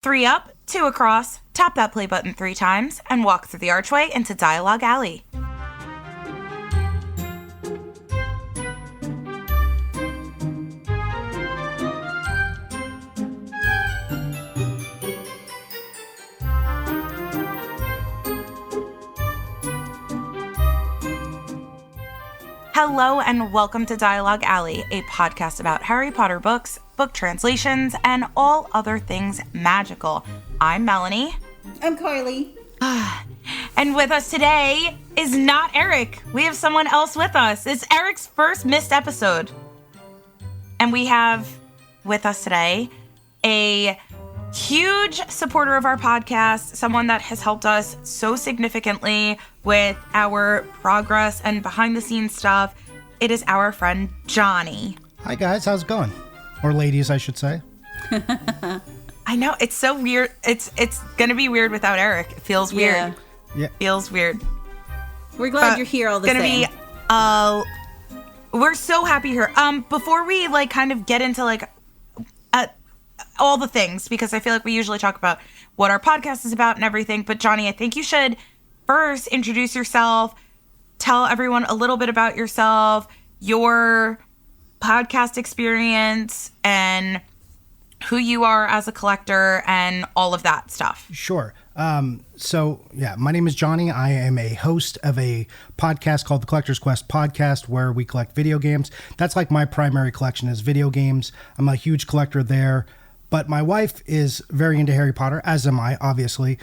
3 up, 2 across, tap that play button 3 times, and walk through the archway into Dialogue Alley. Hello and welcome to Dialogue Alley, a podcast about Harry Potter books, book translations, and all other things magical. I'm Melanie. I'm Carly. And with us today is not Erik. We have someone else with us. It's Erik's first missed episode. And we have with us today a huge supporter of our podcast, someone that has helped us so significantly with our progress and behind the scenes stuff. It is our friend Johnny. Hi guys, how's it going? Or ladies, I should say. I know, it's so weird. It's gonna be weird without Erik. It feels weird. Yeah. Feels weird. We're glad you're here all the same. We're so happy here. Before we kind of get into all the things, because I feel like we usually talk about what our podcast is about and everything, but Johnny, I think you should first introduce yourself, tell everyone a little bit about yourself, your podcast experience, and who you are as a collector and all of that stuff. Sure. My name is Johnny. I am a host of a podcast called the Collector's Quest Podcast, where we collect video games. That's like my primary collection is video games. I'm a huge collector there. But my wife is very into Harry Potter, as am I, obviously.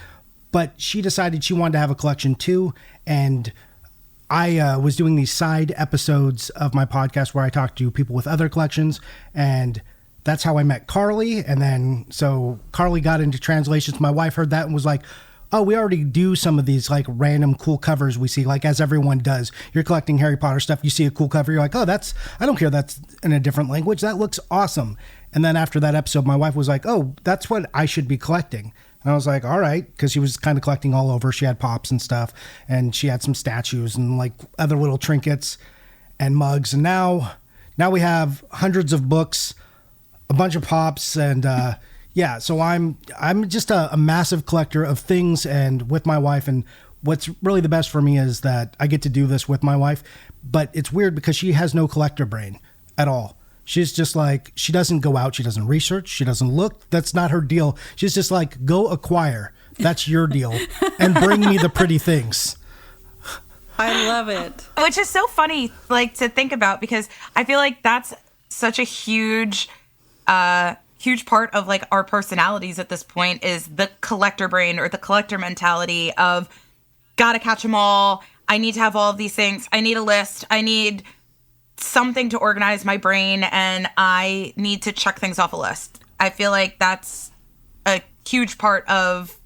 But she decided she wanted to have a collection too. And I was doing these side episodes of my podcast where I talked to people with other collections. And that's how I met Carly. And then, so Carly got into translations. My wife heard that and was like, oh, we already do some of these like random cool covers we see, like as everyone does. You're collecting Harry Potter stuff. You see a cool cover. You're like, oh, I don't care. That's in a different language. That looks awesome. And then after that episode, my wife was like, oh, that's what I should be collecting. And I was like, all right, because she was kind of collecting all over. She had pops and stuff, and she had some statues and like other little trinkets and mugs. And now we have hundreds of books, a bunch of pops, and so I'm just a massive collector of things, and with my wife. And what's really the best for me is that I get to do this with my wife. But it's weird because she has no collector brain at all. She's just like, she doesn't go out. She doesn't research. She doesn't look. That's not her deal. She's just like, go acquire. That's your deal. And bring me the pretty things. I love it. Which is so funny, to think about, because I feel like that's such a huge part of our personalities at this point is the collector brain or the collector mentality of gotta catch them all. I need to have all of these things. I need a list. I need something to organize my brain, and I need to check things off a list. I feel like that's a huge part of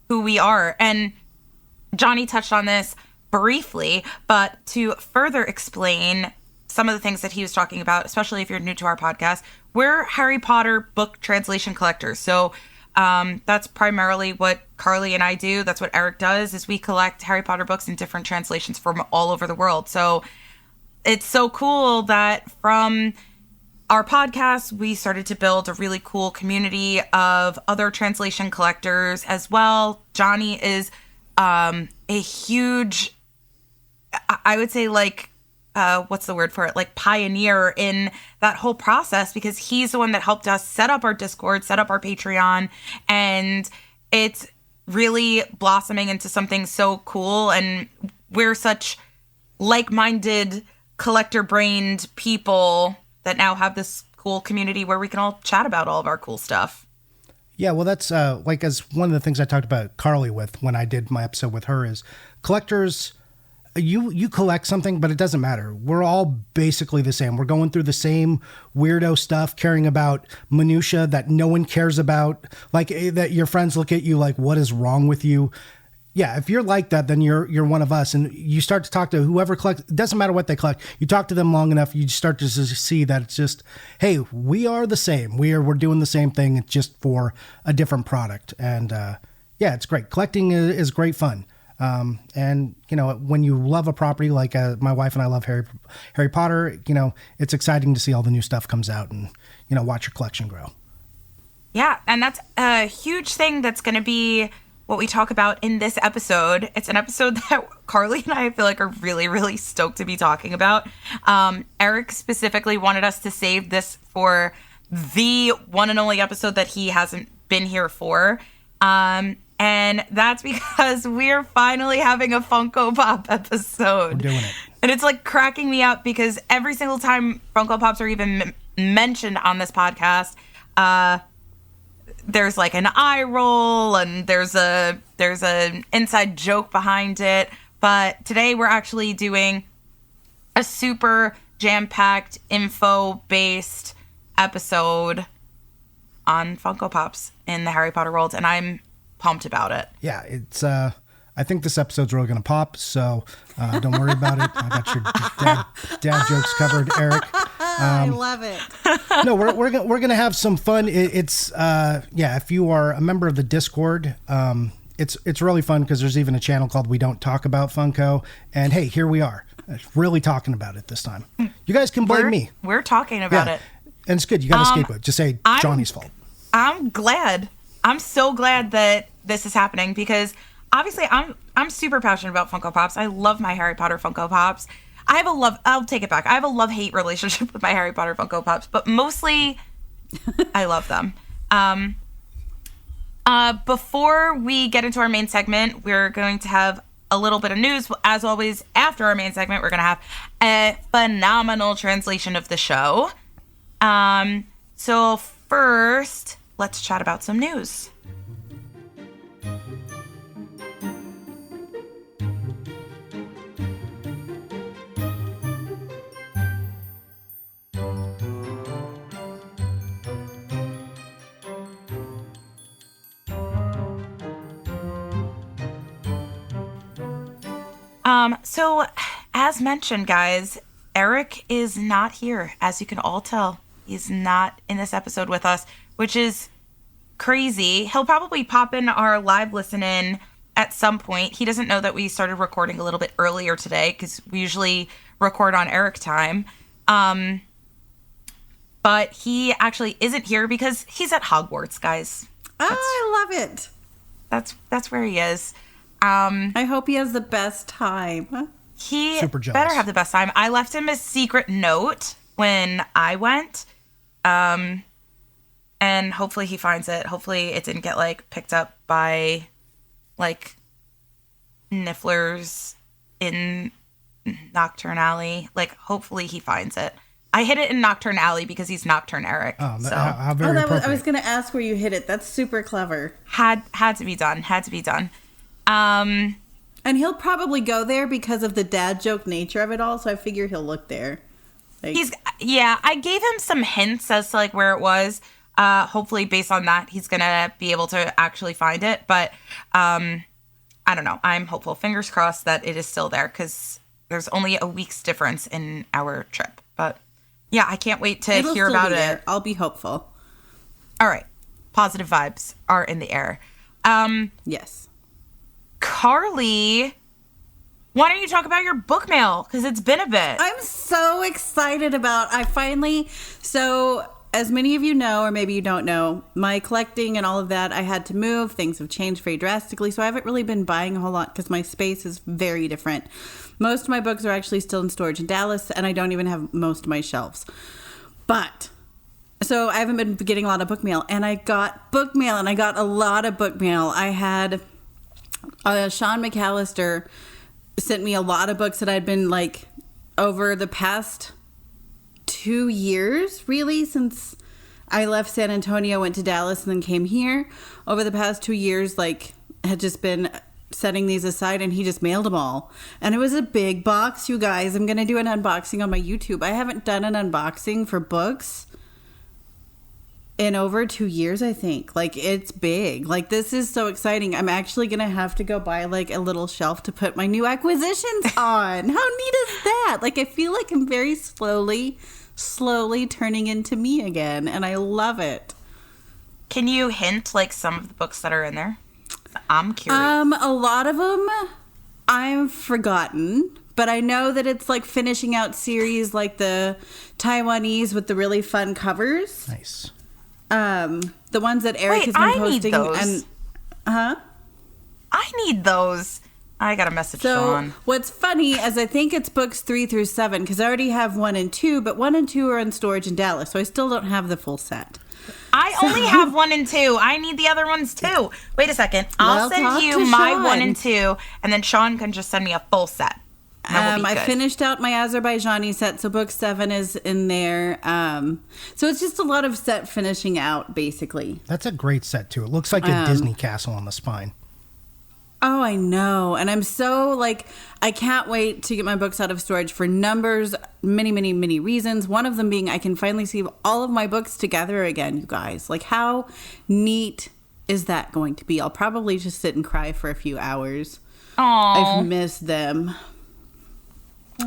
who we are. And Johnny touched on this briefly, but to further explain some of the things that he was talking about, especially if you're new to our podcast, we're Harry Potter book translation collectors. So that's primarily what Carly and I do. That's what Erik does, is we collect Harry Potter books in different translations from all over the world. So it's so cool that from our podcast, we started to build a really cool community of other translation collectors as well. Johnny is a huge, I would say what's the word for it? Pioneer in that whole process, because he's the one that helped us set up our Discord, set up our Patreon, and it's really blossoming into something so cool. And we're such like-minded, collector-brained people that now have this cool community where we can all chat about all of our cool stuff. Yeah, well, that's as one of the things I talked about Carly with when I did my episode with her is collectors. You collect something, but it doesn't matter. We're all basically the same. We're going through the same weirdo stuff, caring about minutia that no one cares about. That your friends look at you like, what is wrong with you? Yeah, if you're like that, then you're one of us. And you start to talk to whoever collects. It doesn't matter what they collect. You talk to them long enough, you start to see that it's just, hey, we are the same. We're doing the same thing, just for a different product. And it's great. Collecting is great fun. And when you love a property like my wife and I love Harry Potter, it's exciting to see all the new stuff comes out and watch your collection grow. Yeah, and that's a huge thing that's going to be what we talk about in this episode. It's an episode that Carly and I feel like are really, really stoked to be talking about. Erik specifically wanted us to save this for the one and only episode that he hasn't been here for. And that's because we're finally having a Funko Pop episode. We're doing it. And it's like cracking me up because every single time Funko Pops are even mentioned on this podcast, there's like an eye roll and there's an inside joke behind it. But today we're actually doing a super jam-packed, info-based episode on Funko Pops in the Harry Potter world, and I'm pumped about it. Yeah, it's I think this episode's really going to pop, so don't worry about it. I got your dad jokes covered, Erik. I love it. No, we're gonna have some fun. It's if you are a member of the Discord, it's really fun because there's even a channel called We Don't Talk About Funko, and hey, here we are, really talking about it this time. You guys can blame me. We're talking about it, and it's good. You got to scapegoat. Just say Johnny's fault. I'm glad. I'm so glad that this is happening because obviously I'm super passionate about Funko Pops. I love my Harry Potter Funko Pops. I'll take it back. I have a love-hate relationship with my Harry Potter Funko Pops, but mostly I love them. Before we get into our main segment, we're going to have a little bit of news. As always, after our main segment, we're going to have a phenomenal translation of the show. So first, let's chat about some news. So as mentioned, guys, Erik is not here. As you can all tell, he's not in this episode with us, which is crazy. He'll probably pop in our live listen in at some point. He doesn't know that we started recording a little bit earlier today because we usually record on Erik time. But he actually isn't here because he's at Hogwarts, guys. I love it. That's where he is. I hope he has the best time. He Super jealous. better have the best time. I left him a secret note when I went. And hopefully he finds it. Hopefully it didn't get like picked up by like nifflers in Nocturne Alley. Like hopefully he finds it. I hid it in Nocturne Alley because he's Nocturne Erik. Oh, so how very appropriate. I was going to ask where you hid it. That's super clever. had to be done. Had to be done. And he'll probably go there because of the dad joke nature of it all. So I figure he'll look there. Like, I gave him some hints as to like where it was. Hopefully based on that, he's going to be able to actually find it. But, I don't know. I'm hopeful. Fingers crossed that it is still there because there's only a week's difference in our trip. But yeah, I can't wait to hear about it. I'll be hopeful. All right. Positive vibes are in the air. Yes. Carly, why don't you talk about your book mail? Because it's been a bit. I'm so excited so as many of you know, or maybe you don't know, my collecting and all of that, I had to move. Things have changed very drastically. So I haven't really been buying a whole lot because my space is very different. Most of my books are actually still in storage in Dallas, and I don't even have most of my shelves. So I haven't been getting a lot of book mail, and I got book mail, and I got a lot of book mail. I had Sean McAllister sent me a lot of books that I'd been like over the past 2 years, really, since I left San Antonio, went to Dallas, and then came here. Over the past 2 years, like, had just been setting these aside, and he just mailed them all. And it was a big box, you guys. I'm going to do an unboxing on my YouTube. I haven't done an unboxing for books in over 2 years, I think. Like, it's big. Like, this is so exciting. I'm actually going to have to go buy, like, a little shelf to put my new acquisitions on. How neat is that? Like, I feel like I'm very slowly turning into me again, and I love it. Can you hint, like, some of the books that are in there? I'm curious. A lot of them I've forgotten, but I know that it's, like, finishing out series like the Taiwanese with the really fun covers. Nice. The ones that Erik has been posting. Those. And I need those. I got a message, Sean. What's funny is I think it's books 3 through 7 because I already have 1 and 2, but 1 and 2 are in storage in Dallas, so I still don't have the full set. I only have 1 and 2. I need the other ones too. Wait a second. I'll send you my Sean. 1 and 2, and then Sean can just send me a full set. I finished out my Azerbaijani set, so book 7 is in there. So it's just a lot of set finishing out, basically. That's a great set, too. It looks like a Disney castle on the spine. Oh, I know. And I'm so, I can't wait to get my books out of storage for many, many, many reasons. One of them being I can finally see all of my books together again, you guys. How neat is that going to be? I'll probably just sit and cry for a few hours. Aww. I've missed them.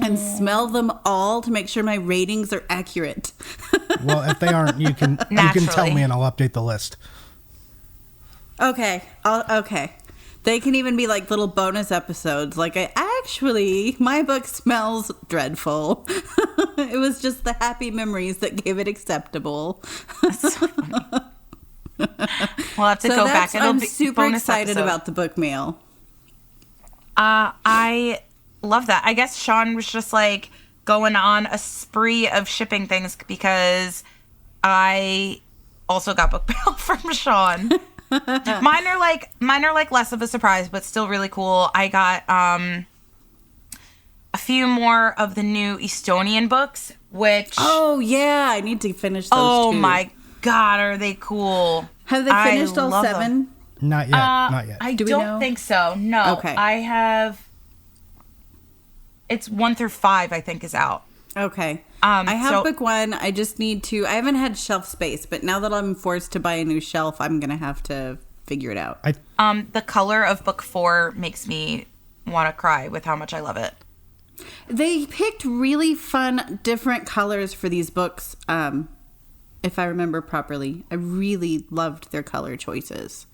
And smell them all to make sure my ratings are accurate. Well, if they aren't, you can tell me and I'll update the list. Okay. Okay. They can even be little bonus episodes. My book smells dreadful. It was just the happy memories that gave it acceptable. That's so funny. We'll have to go back. I'm super excited about the book mail. I love that. I guess Sean was just going on a spree of shipping things because I also got book mail from Sean. Mine are less of a surprise, but still really cool. I got a few more of the new Estonian books, which I need to finish those. Oh too. my god, are they cool? Have they finished all 7? Them. Not yet. Not yet. I don't think so. No. Okay. I have. It's 1 through 5. I think is out. Okay. I have book 1. I just need to. I haven't had shelf space, but now that I'm forced to buy a new shelf, I'm gonna have to figure it out. The color of book 4 makes me want to cry with how much I love it. They picked really fun, different colors for these books. If I remember properly, I really loved their color choices.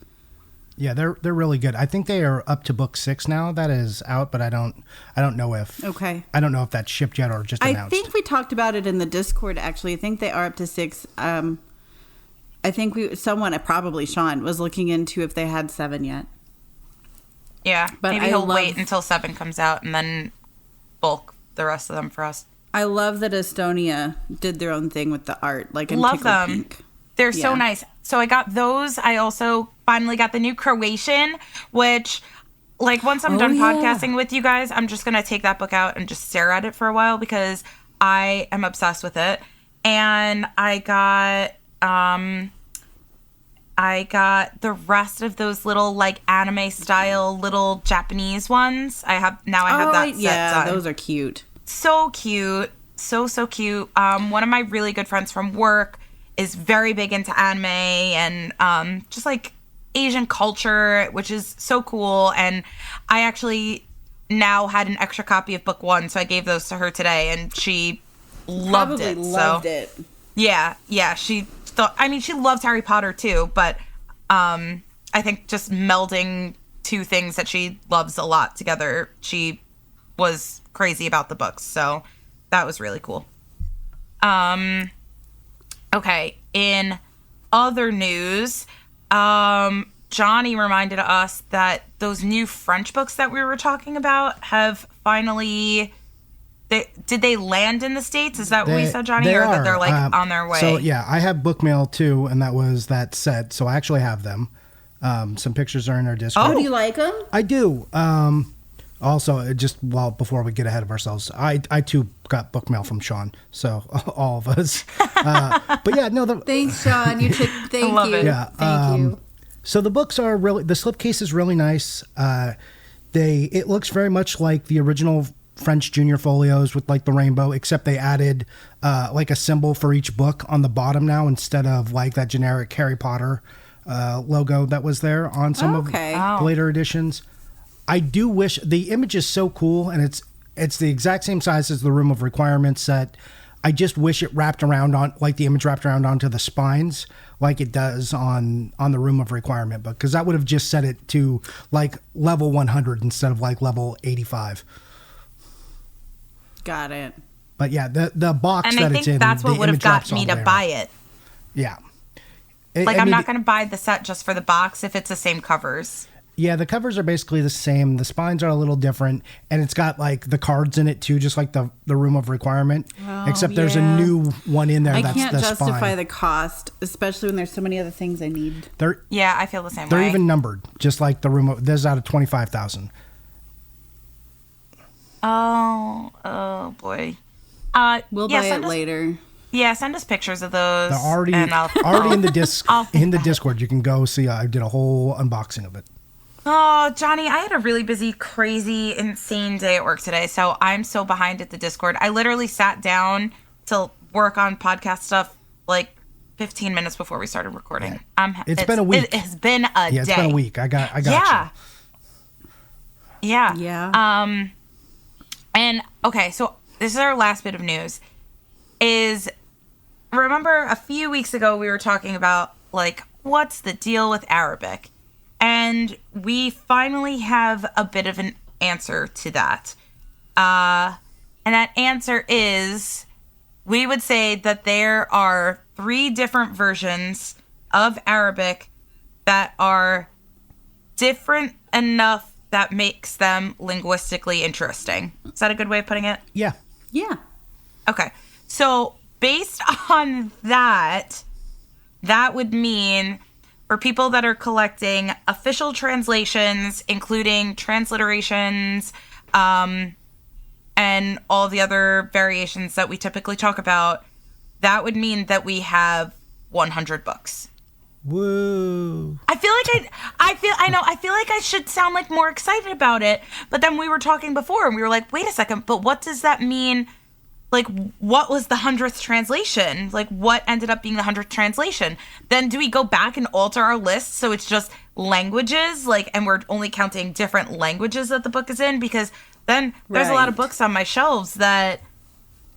Yeah, they're really good. I think they are up to book 6 now. That is out, but I don't know if I don't know if that's shipped yet or just announced. I think we talked about it in the Discord. Actually, I think they are up to 6. I think someone, probably Sean, was looking into if they had 7 yet. Yeah, but maybe he'll wait until 7 comes out and then bulk the rest of them for us. I love that Estonia did their own thing with the art. Love them. Pink. They're so nice. So I got those. I also finally got the new Croatian, which, once I'm done podcasting with you guys, I'm just going to take that book out and just stare at it for a while because I am obsessed with it. And I got the rest of those little, anime style little Japanese ones. I have that set done. Those are cute. So cute. So cute. One of my really good friends from work is very big into anime and just Asian culture, which is so cool. And I actually now had an extra copy of book 1, so I gave those to her today, and she loved it. Yeah. She thought. I mean, she loves Harry Potter too, but I think just melding two things that she loves a lot together, she was crazy about the books. So that was really cool. Okay, in other news, Johnny reminded us that those new French books that we were talking about have finally... Did they land in the States? Is that what we said, Johnny? Or that they're on their way? So, yeah, I have bookmail too, and that was that set. So I actually have them. Some pictures are in our Discord. Oh, do you like them? I do. Also, before we get ahead of ourselves, I too got bookmail from Sean, so all of us. But yeah, no. Thanks, Sean. Thank you. Yeah, thank you. So the books are really, the slipcase is really nice. It looks very much like the original French Junior folios with the rainbow, except they added a symbol for each book on the bottom now instead of that generic Harry Potter logo that was there on some of the later editions. I do wish the image is so cool, and it's the exact same size as the Room of Requirements set. I just wish it wrapped around on the image wrapped around onto the spines like it does on the Room of Requirement book, because that would have just set it to level 100 instead of level 85. Got it. But yeah, the box and that I it's in, think that's what would have got me to buy it. Yeah. Like, I'm not going to buy the set just for the box if it's the same covers. Yeah, the covers are basically the same. The spines are a little different, and it's got like the cards in it too, just like the Room of Requirement. Except there's a new one in there. I that's can't the justify spine. the cost, especially when there's so many other things I need. Yeah, I feel the same way. They're even numbered, just like the Room of. This is out of 25,000. Oh boy. We'll buy it later. Yeah, send us pictures of those. They're already in the Discord. You can go see. I did a whole unboxing of it. Oh, Johnny, I had a really busy, crazy, insane day at work today, so I'm so behind at the Discord. I literally sat down to work on podcast stuff like 15 minutes before we started recording. It's been a week. It has been a day. Yeah, it's been a week. I got you. Yeah. And okay, so this is our last bit of news. Remember a few weeks ago we were talking about like what's the deal with Arabic? And we finally have a bit of an answer to that. And that answer is, we would say that there are 3 different versions of Arabic that are different enough that makes them linguistically interesting. Is that a good way of putting it? Yeah. Yeah. Okay. So based on that would mean for people that are collecting official translations, including transliterations, and all the other variations that we typically talk about, that would mean that we have 100 books. Woo. I feel like I should sound like more excited about it, but then we were talking before and we were like, wait a second, but what does that mean? Like, what was the 100th translation? Like, what ended up being the 100th translation? Then do we go back and alter our list so it's just languages? Like, and we're only counting different languages that the book is in? Because then there's a lot of books on my shelves that,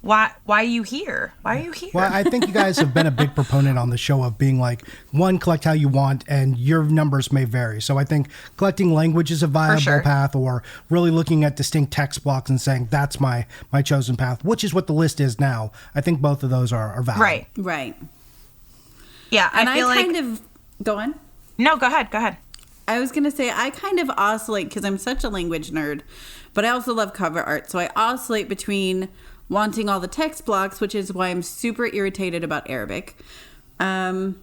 why are you here? Why are you here? Well, I think you guys have been a big proponent on the show of being like, one, collect how you want, and your numbers may vary. So I think collecting language is a viable path, or really looking at distinct text blocks and saying, that's my chosen path, which is what the list is now. I think both of those are valid. Right. Yeah, and I kind of... Go on. No, go ahead. I was going to say, I kind of oscillate, because I'm such a language nerd, but I also love cover art. So I oscillate between wanting all the text blocks, which is why I'm super irritated about Arabic. But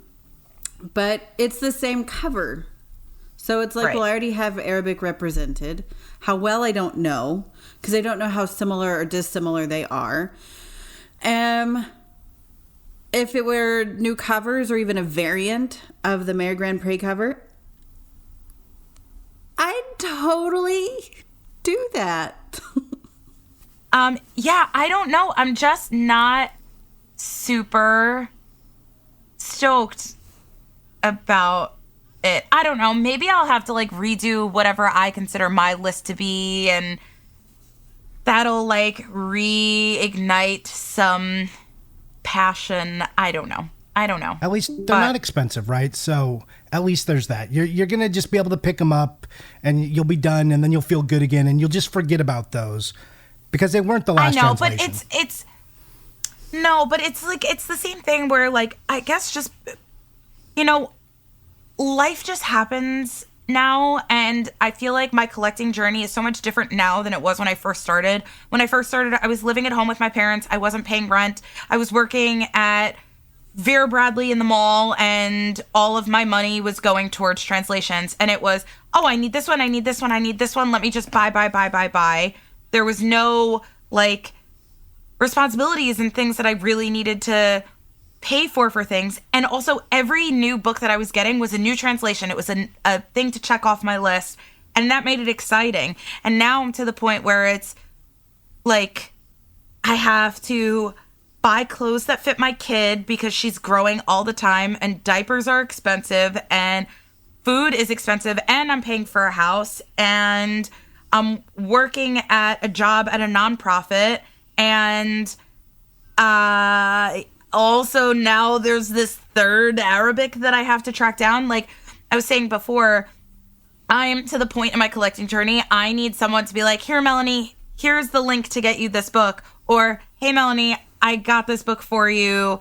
it's the same cover. So it's like, well, I already have Arabic represented. How well, I don't know, because I don't know how similar or dissimilar they are. If it were new covers or even a variant of the Mare Grand Prix cover, I'd totally do that. Yeah, I don't know. I'm just not super stoked about it. I don't know. Maybe I'll have to like redo whatever I consider my list to be, and that'll like reignite some passion. I don't know. At least they're not expensive, right? So at least there's that. You're going to just be able to pick them up and you'll be done, and then you'll feel good again, and you'll just forget about those. Because they weren't the last translation. But it's like, it's the same thing where like, I guess just, life just happens now. And I feel like my collecting journey is so much different now than it was when I first started. When I first started, I was living at home with my parents. I wasn't paying rent. I was working at Vera Bradley in the mall, and all of my money was going towards translations. And it was, oh, I need this one. I need this one. I need this one. Let me just buy. There was no, like, responsibilities and things that I really needed to pay for things. And also, every new book that I was getting was a new translation. It was a thing to check off my list. And that made it exciting. And now I'm to the point where it's, like, I have to buy clothes that fit my kid because she's growing all the time. And diapers are expensive. And food is expensive. And I'm paying for a house. And I'm working at a job at a nonprofit, and also now there's this third Arabic that I have to track down. Like I was saying before, I'm to the point in my collecting journey, I need someone to be like, here, Melanie, here's the link to get you this book. Or, hey, Melanie, I got this book for you.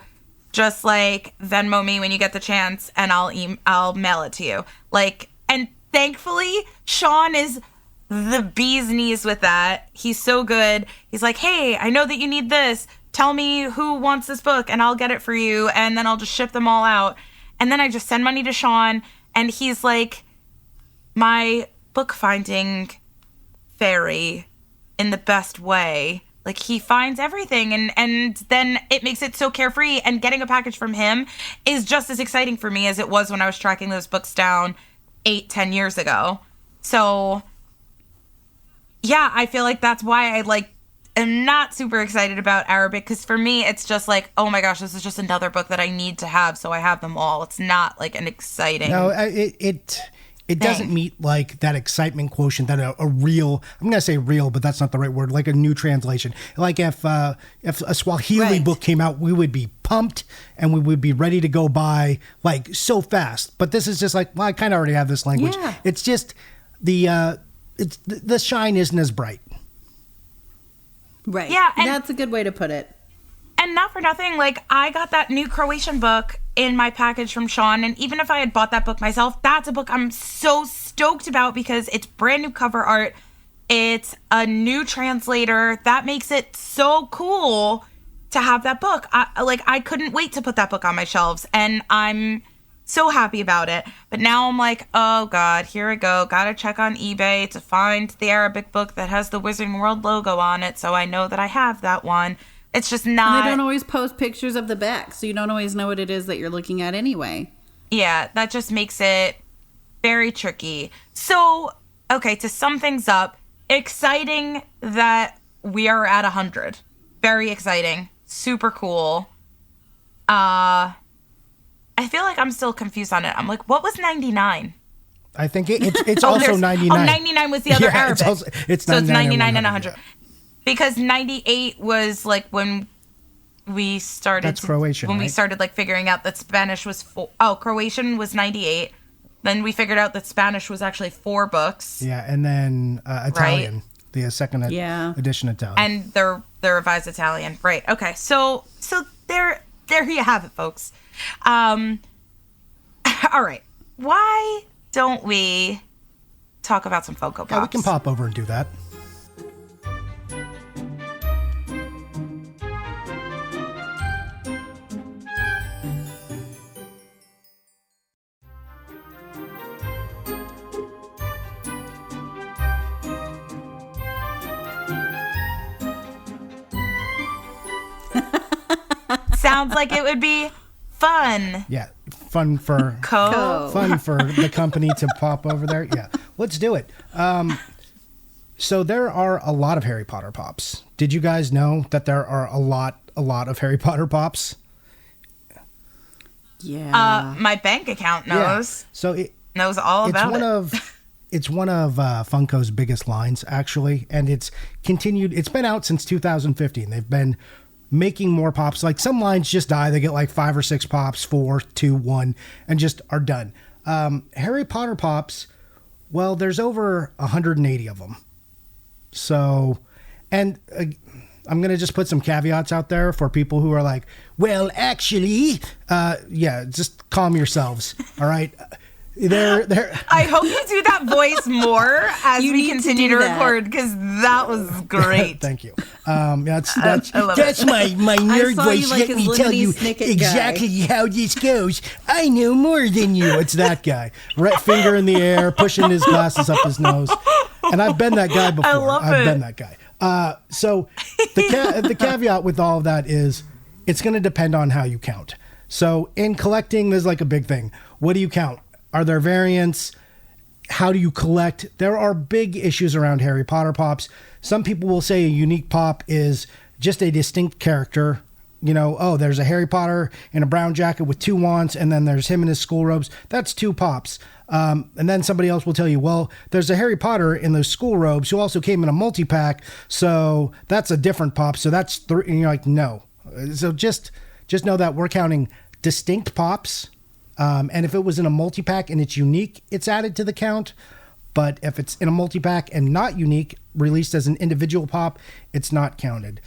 just like Venmo me when you get the chance, and I'll mail it to you. Like, and thankfully, Sean is the bee's knees with that. He's so good. He's like, hey, I know that you need this. Tell me who wants this book, and I'll get it for you, and then I'll just ship them all out. And then I just send money to Sean, and he's like my bookfinding fairy in the best way. Like, he finds everything, and then it makes it so carefree, and getting a package from him is just as exciting for me as it was when I was tracking those books down 8-10 years ago. So yeah, I feel like that's why I am not super excited about Arabic, because for me it's just like, oh my gosh, this is just another book that I need to have, so I have them all. It's not like an exciting it doesn't meet like that excitement quotient that a real, I'm gonna say real, but that's not the right word, like a new translation. Like if a Swahili book came out, we would be pumped and we would be ready to go buy like so fast. But this is just like, well, I kind of already have this language. Yeah. It's just the shine isn't as bright. Right. Yeah, and that's a good way to put it. And not for nothing, like, I got that new Croatian book in my package from Sean, and even if I had bought that book myself, that's a book I'm so stoked about because it's brand new cover art. It's a new translator. That makes it so cool to have that book. I couldn't wait to put that book on my shelves, and I'm so happy about it. But now I'm like, oh God, here I go. Gotta check on eBay to find the Arabic book that has the Wizarding World logo on it, so I know that I have that one. It's just not... And they don't always post pictures of the back, so you don't always know what it is that you're looking at anyway. Yeah, that just makes it very tricky. So, okay, to sum things up, exciting that we are at 100. Very exciting. Super cool. I feel like I'm still confused on it. I'm like, what was 99? I think it's also 99. Oh, 99 was the other Arabic. It's 99 so it's 99 and 100. 100. Yeah. Because 98 was like when we started. That's Croatian. When right? we started like figuring out that Spanish was Croatian was 98. Then we figured out that Spanish was actually 4 books. Yeah, and then Italian, right? The second edition Italian, and the revised Italian. Right. Okay. So there you have it, folks. All right. Why don't we talk about some Funko Pops? Yeah, we can pop over and do that. Sounds like it would be fun. Yeah, fun for the company to pop over there. Yeah, let's do it. So there are a lot of Harry Potter Pops. Did you guys know that there are a lot of Harry Potter Pops? Yeah. My bank account knows. Yeah. So it knows all about it. It's one of Funko's biggest lines, actually, and it's continued. It's been out since 2015. They've been making more pops. Like, some lines just die. They get like 5 or 6 pops, 4, 2, 1, and just are done. Harry Potter Pops, well, there's over 180 of them. So, and I'm going to just put some caveats out there for people who are like, well, actually, just calm yourselves. All right. I hope you do that voice more as we continue to record, because that was great. Thank you. That's my nerd voice. Let me tell you exactly how this goes. I know more than you. It's that guy. Right finger in the air, pushing his glasses up his nose. And I've been that guy before. I've been that guy. So the caveat with all of that is it's going to depend on how you count. So in collecting, there's like a big thing. What do you count? Are there variants? How do you collect? There are big issues around Harry Potter Pops. Some people will say a unique pop is just a distinct character. You know, oh, there's a Harry Potter in a brown jacket with 2 wands, and then there's him in his school robes. That's 2 pops. And then somebody else will tell you, well, there's a Harry Potter in those school robes who also came in a multi-pack, so that's a different pop. So that's 3. And you're like, no. So just know that we're counting distinct pops. And if it was in a multi-pack and it's unique, it's added to the count. But if it's in a multi-pack and not unique, released as an individual pop, it's not counted.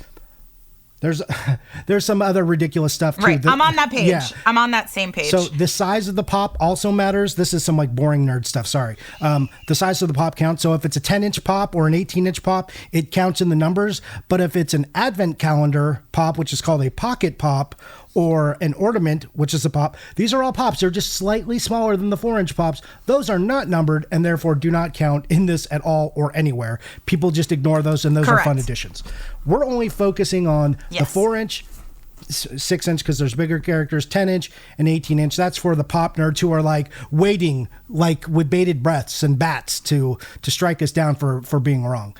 there's some other ridiculous stuff too. Right. I'm on that page. Yeah. I'm on that same page. So the size of the pop also matters. This is some like boring nerd stuff. Sorry. The size of the pop counts. So if it's a 10-inch pop or an 18-inch pop, it counts in the numbers. But if it's an advent calendar pop, which is called a pocket pop, or an ornament, which is a pop, these are all pops. They're just slightly smaller than the 4-inch pops. Those are not numbered and therefore do not count in this at all or anywhere. People just ignore those, and those Correct. are fun additions. We're only focusing on the 4-inch, 6-inch because there's bigger characters, 10-inch and 18-inch. That's for the pop nerds who are like waiting, like with bated breaths and bats to strike us down for being wrong.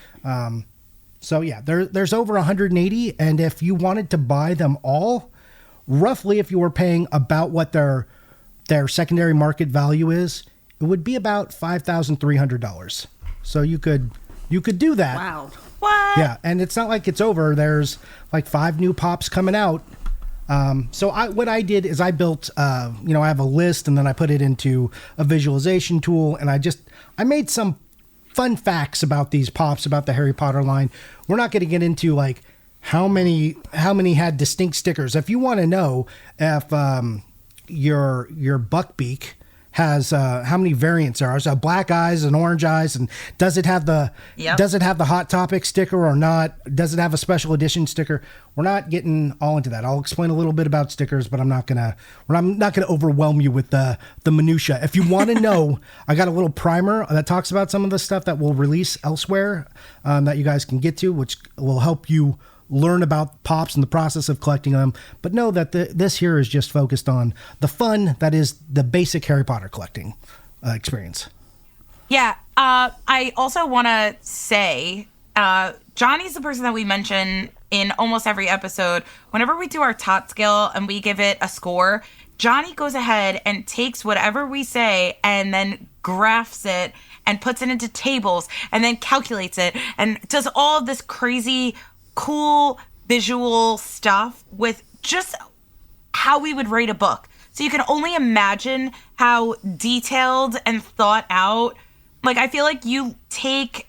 So yeah, there's over 180, and if you wanted to buy them all, roughly, if you were paying about what their secondary market value is, it would be about $5,300. So you could do that. Wow. What? Yeah, and it's not like it's over. There's like 5 new pops coming out. So what I did is I built, I have a list, and then I put it into a visualization tool, and I made some fun facts about these pops, about the Harry Potter line. We're not going to get into like how many had distinct stickers. If you want to know if your Buckbeak has how many variants there are, so black eyes and orange eyes, and does it have the Hot Topic sticker or not? Does it have a special edition sticker? We're not getting all into that. I'll explain a little bit about stickers, but I'm not gonna overwhelm you with the minutia. If you want to know, I got a little primer that talks about some of the stuff that we'll release elsewhere that you guys can get to, which will help you learn about pops and the process of collecting them. But know that this here is just focused on the fun that is the basic Harry Potter collecting experience. Yeah. I also want to say, Johnny's the person that we mention in almost every episode. Whenever we do our tot scale and we give it a score, Johnny goes ahead and takes whatever we say and then graphs it and puts it into tables and then calculates it and does all of this crazy cool visual stuff with just how we would rate a book. So you can only imagine how detailed and thought out. Like, I feel like you take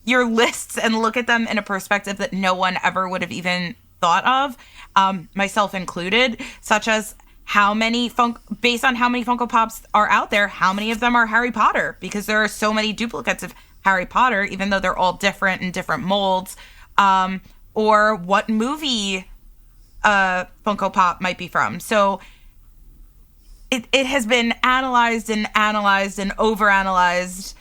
your lists and look at them in a perspective that no one ever would have even thought of, myself included, such as based on how many Funko Pops are out there, how many of them are Harry Potter, because there are so many duplicates of Harry Potter, even though they're all different in different molds. Or what movie Funko Pop might be from. So it has been analyzed and overanalyzed,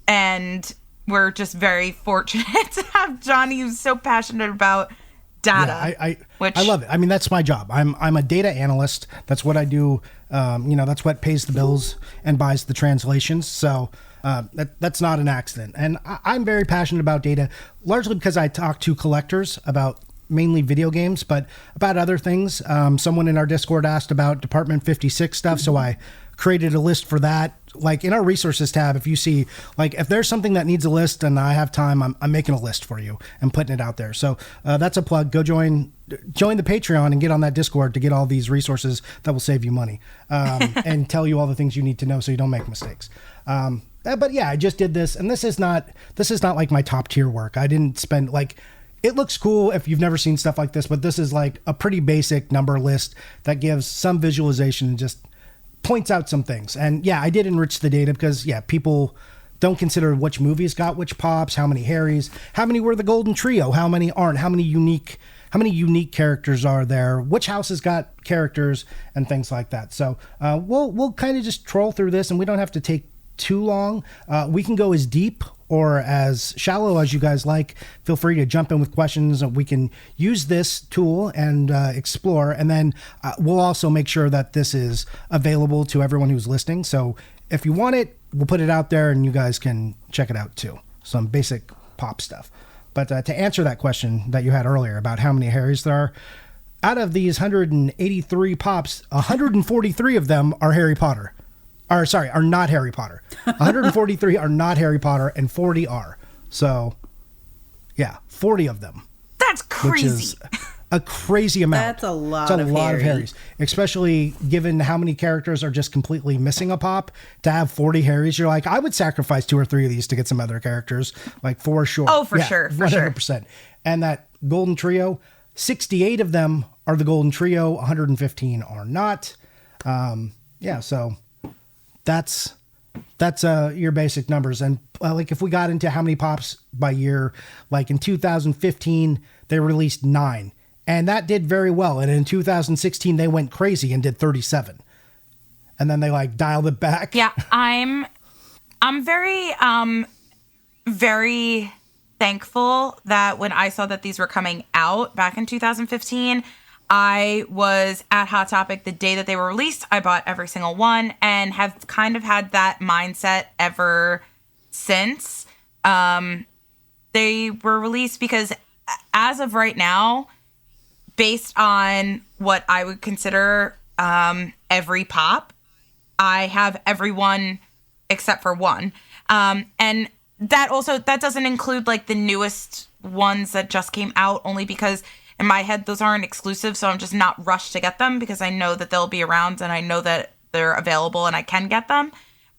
and we're just very fortunate to have Johnny, who's so passionate about data. Yeah, I love it. I mean, that's my job. I'm a data analyst. That's what I do. That's what pays the bills and buys the translations. So that's not an accident. And I'm very passionate about data, largely because I talk to collectors about mainly video games, but about other things. Someone in our Discord asked about Department 56 stuff, so I created a list for that. Like in our resources tab, if you see, like if there's something that needs a list and I have time, I'm making a list for you and putting it out there. So that's a plug. Go join the Patreon and get on that Discord to get all these resources that will save you money and tell you all the things you need to know so you don't make mistakes. But yeah, I just did this, and this is not like my top tier work. I didn't spend it looks cool if you've never seen stuff like this, but this is like a pretty basic number list that gives some visualization and just points out some things. And yeah, I did enrich the data because people don't consider which movies got which pops, how many Harrys, how many were the Golden Trio, how many aren't, how many unique characters are there, which houses got characters, and things like that. So we'll kind of just troll through this, and we don't have to take too long. We can go as deep or as shallow as you guys like. Feel free to jump in with questions. We can use this tool and explore, and then we'll also make sure that this is available to everyone who's listening. So if you want it, we'll put it out there and you guys can check it out too. Some basic pop stuff. But to answer that question that you had earlier about how many Harrys there are, out of these 183 pops, 143 of them are Harry Potter. Are not Harry Potter. 143 are not Harry Potter, and 40 are. So, yeah, 40 of them. That's crazy. Which is a crazy amount. That's a lot of Harry. Harrys, especially given how many characters are just completely missing a pop. To have 40 Harrys, you're like, I would sacrifice 2 or 3 of these to get some other characters, like for sure. Oh, for sure. 100%. And that Golden Trio, 68 of them are the Golden Trio, 115 are not. So that's your basic numbers. And like if we got into how many pops by year, like in 2015, they released 9. And that did very well. And in 2016, they went crazy and did 37. And then they like dialed it back. Yeah, I'm very, very thankful that when I saw that these were coming out back in 2015, I was at Hot Topic the day that they were released. I bought every single one and have kind of had that mindset ever since. They were released because as of right now, based on what I would consider every pop, I have every one except for one. And that doesn't include like the newest ones that just came out, only because in my head those aren't exclusive, so I'm just not rushed to get them because I know that they'll be around and I know that they're available and I can get them.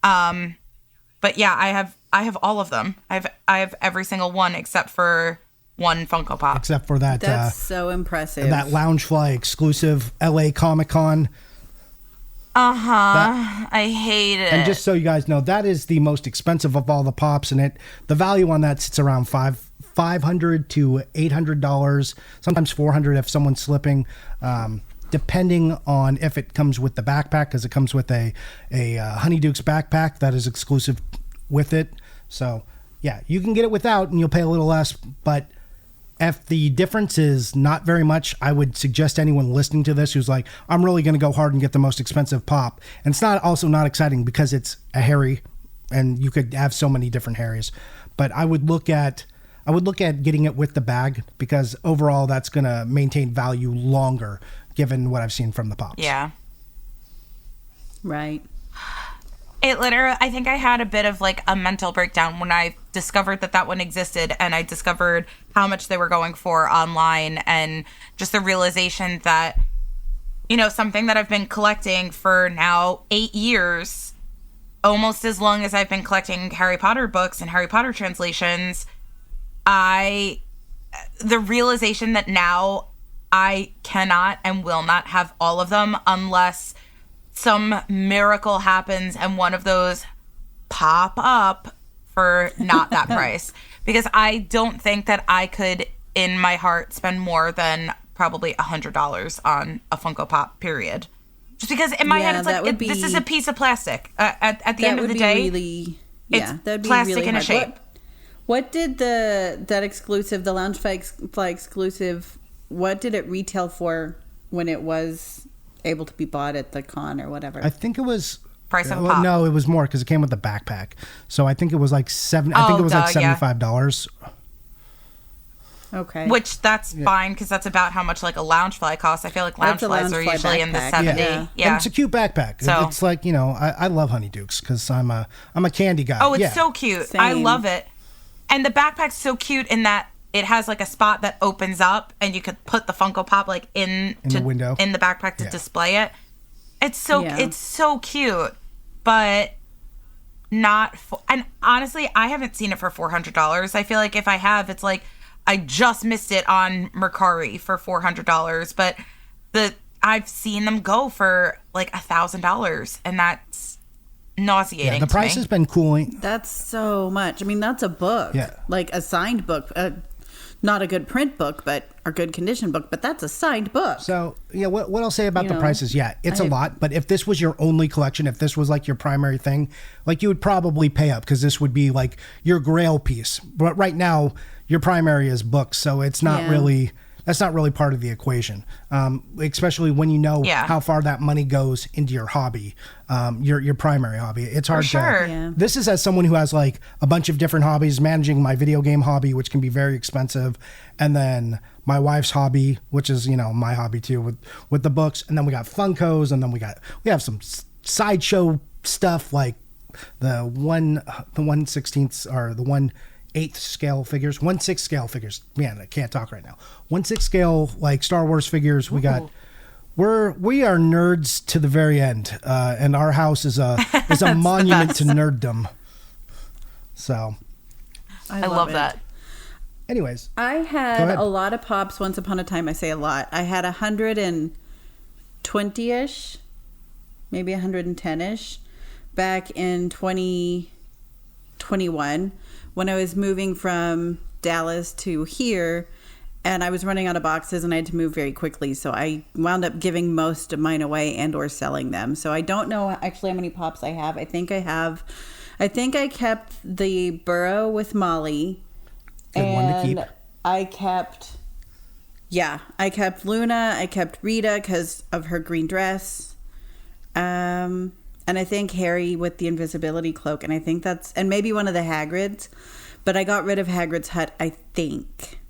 But yeah, I have all of them. I have every single one except for one Funko Pop. Except for that. That's so impressive. That Loungefly exclusive LA Comic Con. I hate it. And just so you guys know, that is the most expensive of all the pops, and the value on that sits around $500 to $800, sometimes $400 if someone's slipping, depending on if it comes with the backpack, because it comes with a Honeydukes backpack that is exclusive with it. So yeah, you can get it without, and you'll pay a little less, but if the difference is not very much, I would suggest anyone listening to this who's like, I'm really going to go hard and get the most expensive pop. And it's not exciting because it's a Harry, and you could have so many different Harrys. But I would look at getting it with the bag, because overall that's going to maintain value longer, given what I've seen from the pops. Yeah. Right. It literally, I think I had a bit of like a mental breakdown when I discovered that one existed, and I discovered how much they were going for online, and just the realization that, something that I've been collecting for now 8 years, almost as long as I've been collecting Harry Potter books and Harry Potter translations, the realization that now I cannot and will not have all of them unless some miracle happens and one of those pop up for not that price. Because I don't think that I could, in my heart, spend more than probably $100 on a Funko Pop, period. Just because in my head, it's like, this is a piece of plastic. At the end of the day, it's plastic really in a shape. What did that exclusive, the Loungefly exclusive, what did it retail for when it was able to be bought at the con or whatever? I think it was price of a pop. No, it was more because it came with the backpack. So I think it was like $75. Okay. Which that's fine, because that's about how much like a Loungefly costs. I feel like Loungeflies are usually in the $70. Yeah. And it's a cute backpack. So it's like, I love Honeydukes because I'm a candy guy. Oh, it's so cute. Same. I love it. And the backpack's so cute in that it has like a spot that opens up and you could put the Funko Pop like in the window in the backpack to display it. It's so cute, but not and honestly, I haven't seen it for $400. I feel like if I have, it's like I just missed it on Mercari for $400, but I've seen them go for like $1,000, and that's nauseating. Yeah, the price has been cooling. That's so much. I mean, that's a book. Yeah. Like a signed book. Not a good print book, but a good condition book, but that's a signed book. So, what I'll say about the prices, it's a lot, but if this was your only collection, if this was like your primary thing, like you would probably pay up because this would be like your grail piece. But right now, your primary is books, so it's not really... That's not really part of the equation, especially when you know how far that money goes into your hobby, your primary hobby. It's hard to... Yeah. This is as someone who has like a bunch of different hobbies, managing my video game hobby, which can be very expensive, and then my wife's hobby, which is, my hobby too, with the books, and then we got Funkos, and then we have some sideshow stuff like the 1/16 or the 1/8 scale figures, 1/6 scale figures. Man, I can't talk right now. 1/6 scale like Star Wars figures. We got. We are nerds to the very end, and our house is a monument to nerddom. So, I love that. anyways. I had a lot of Pops once upon a time. I say a lot. I had 120-ish, maybe 110-ish back in 2021 when I was moving from Dallas to here, and I was running out of boxes and I had to move very quickly. So I wound up giving most of mine away and or selling them. So I don't know actually how many Pops I have. I think I kept the Burrow with Molly. Good one to keep. I kept Luna. I kept Rita because of her green dress. And I think Harry with the invisibility cloak. And I think and maybe one of the Hagrids. But I got rid of Hagrid's hut, I think.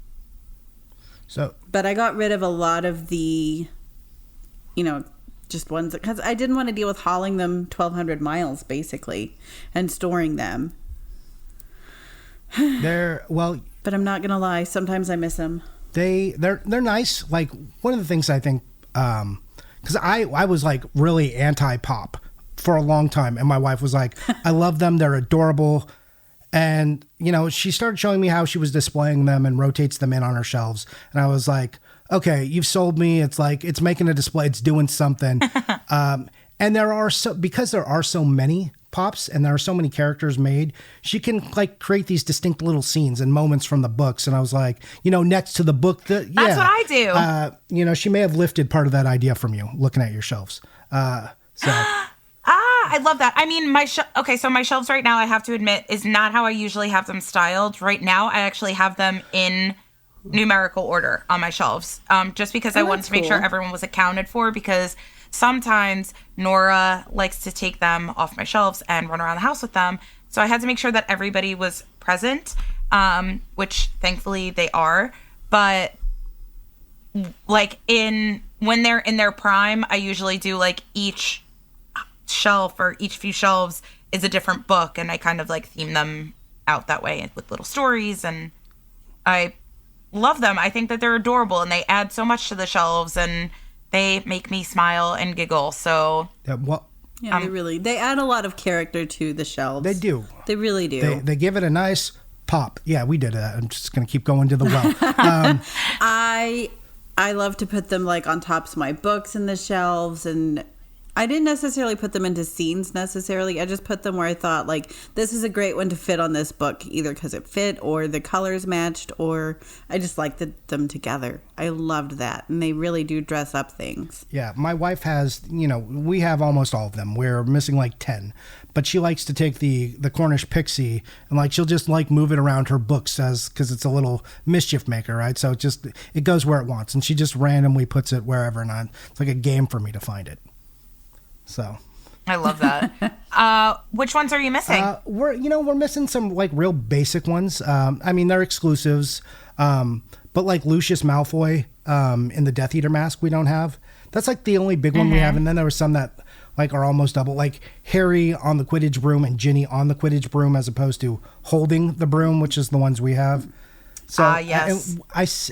But I got rid of a lot of the, just ones because I didn't want to deal with hauling them 1,200 miles basically and storing them. But I'm not gonna lie, sometimes I miss them. They're nice. Like one of the things I think, because I was like really anti-pop for a long time, and my wife was like, I love them, they're adorable. And, she started showing me how she was displaying them and rotates them in on her shelves. And I was like, okay, you've sold me. It's like, it's making a display. It's doing something. And because there are so many Pops and there are so many characters made, she can like create these distinct little scenes and moments from the books. And I was like, next to the book. That's what I do. She may have lifted part of that idea from you looking at your shelves. I love that. I mean, so my shelves right now, I have to admit, is not how I usually have them styled. Right now, I actually have them in numerical order on my shelves, just because I wanted to make sure everyone was accounted for, because sometimes Nora likes to take them off my shelves and run around the house with them. So I had to make sure that everybody was present, which thankfully they are. But like when they're in their prime, I usually do like each shelf or each few shelves is a different book, and I kind of like theme them out that way with little stories, and I love them. I think that they're adorable and they add so much to the shelves and they make me smile and giggle. So they add a lot of character to the shelves. They do. They really do. They give it a nice pop. Yeah, we did that. I'm just going to keep going to the well. I love to put them like on tops of my books in the shelves, and I didn't necessarily put them into scenes necessarily. I just put them where I thought, like, this is a great one to fit on this book, either because it fit or the colors matched, or I just liked them together. I loved that. And they really do dress up things. Yeah, my wife has, we have almost all of them. We're missing like 10. But she likes to take the Cornish pixie and like she'll just like move it around her books because it's a little mischief maker, right? So it goes where it wants. And she just randomly puts it wherever. And it's like a game for me to find it. So I love that. Which ones are you missing? We're missing some like real basic ones. I mean, they're exclusives. But like Lucius Malfoy in the Death Eater mask we don't have. That's like the only big one we have. And then there were some that like are almost double, like Harry on the Quidditch broom and Ginny on the Quidditch broom as opposed to holding the broom, which is the ones we have. So yes.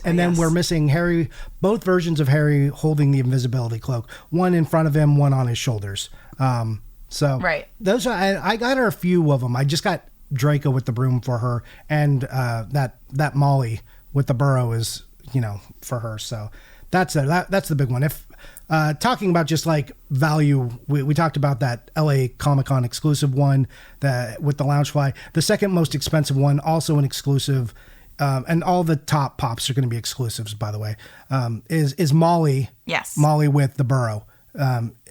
Then we're missing Harry, both versions of Harry holding the invisibility cloak, one in front of him, one on his shoulders. Right. Those are, I got her a few of them. I just got Draco with the broom for her, and that Molly with the burrow is for her. So that's the big one. If talking about just like value, we talked about that LA Comic-Con exclusive one that with the Loungefly. The second most expensive one, also an exclusive. And all the top Pops are going to be exclusives, by the way, is Molly. Yes. Molly with the burrow.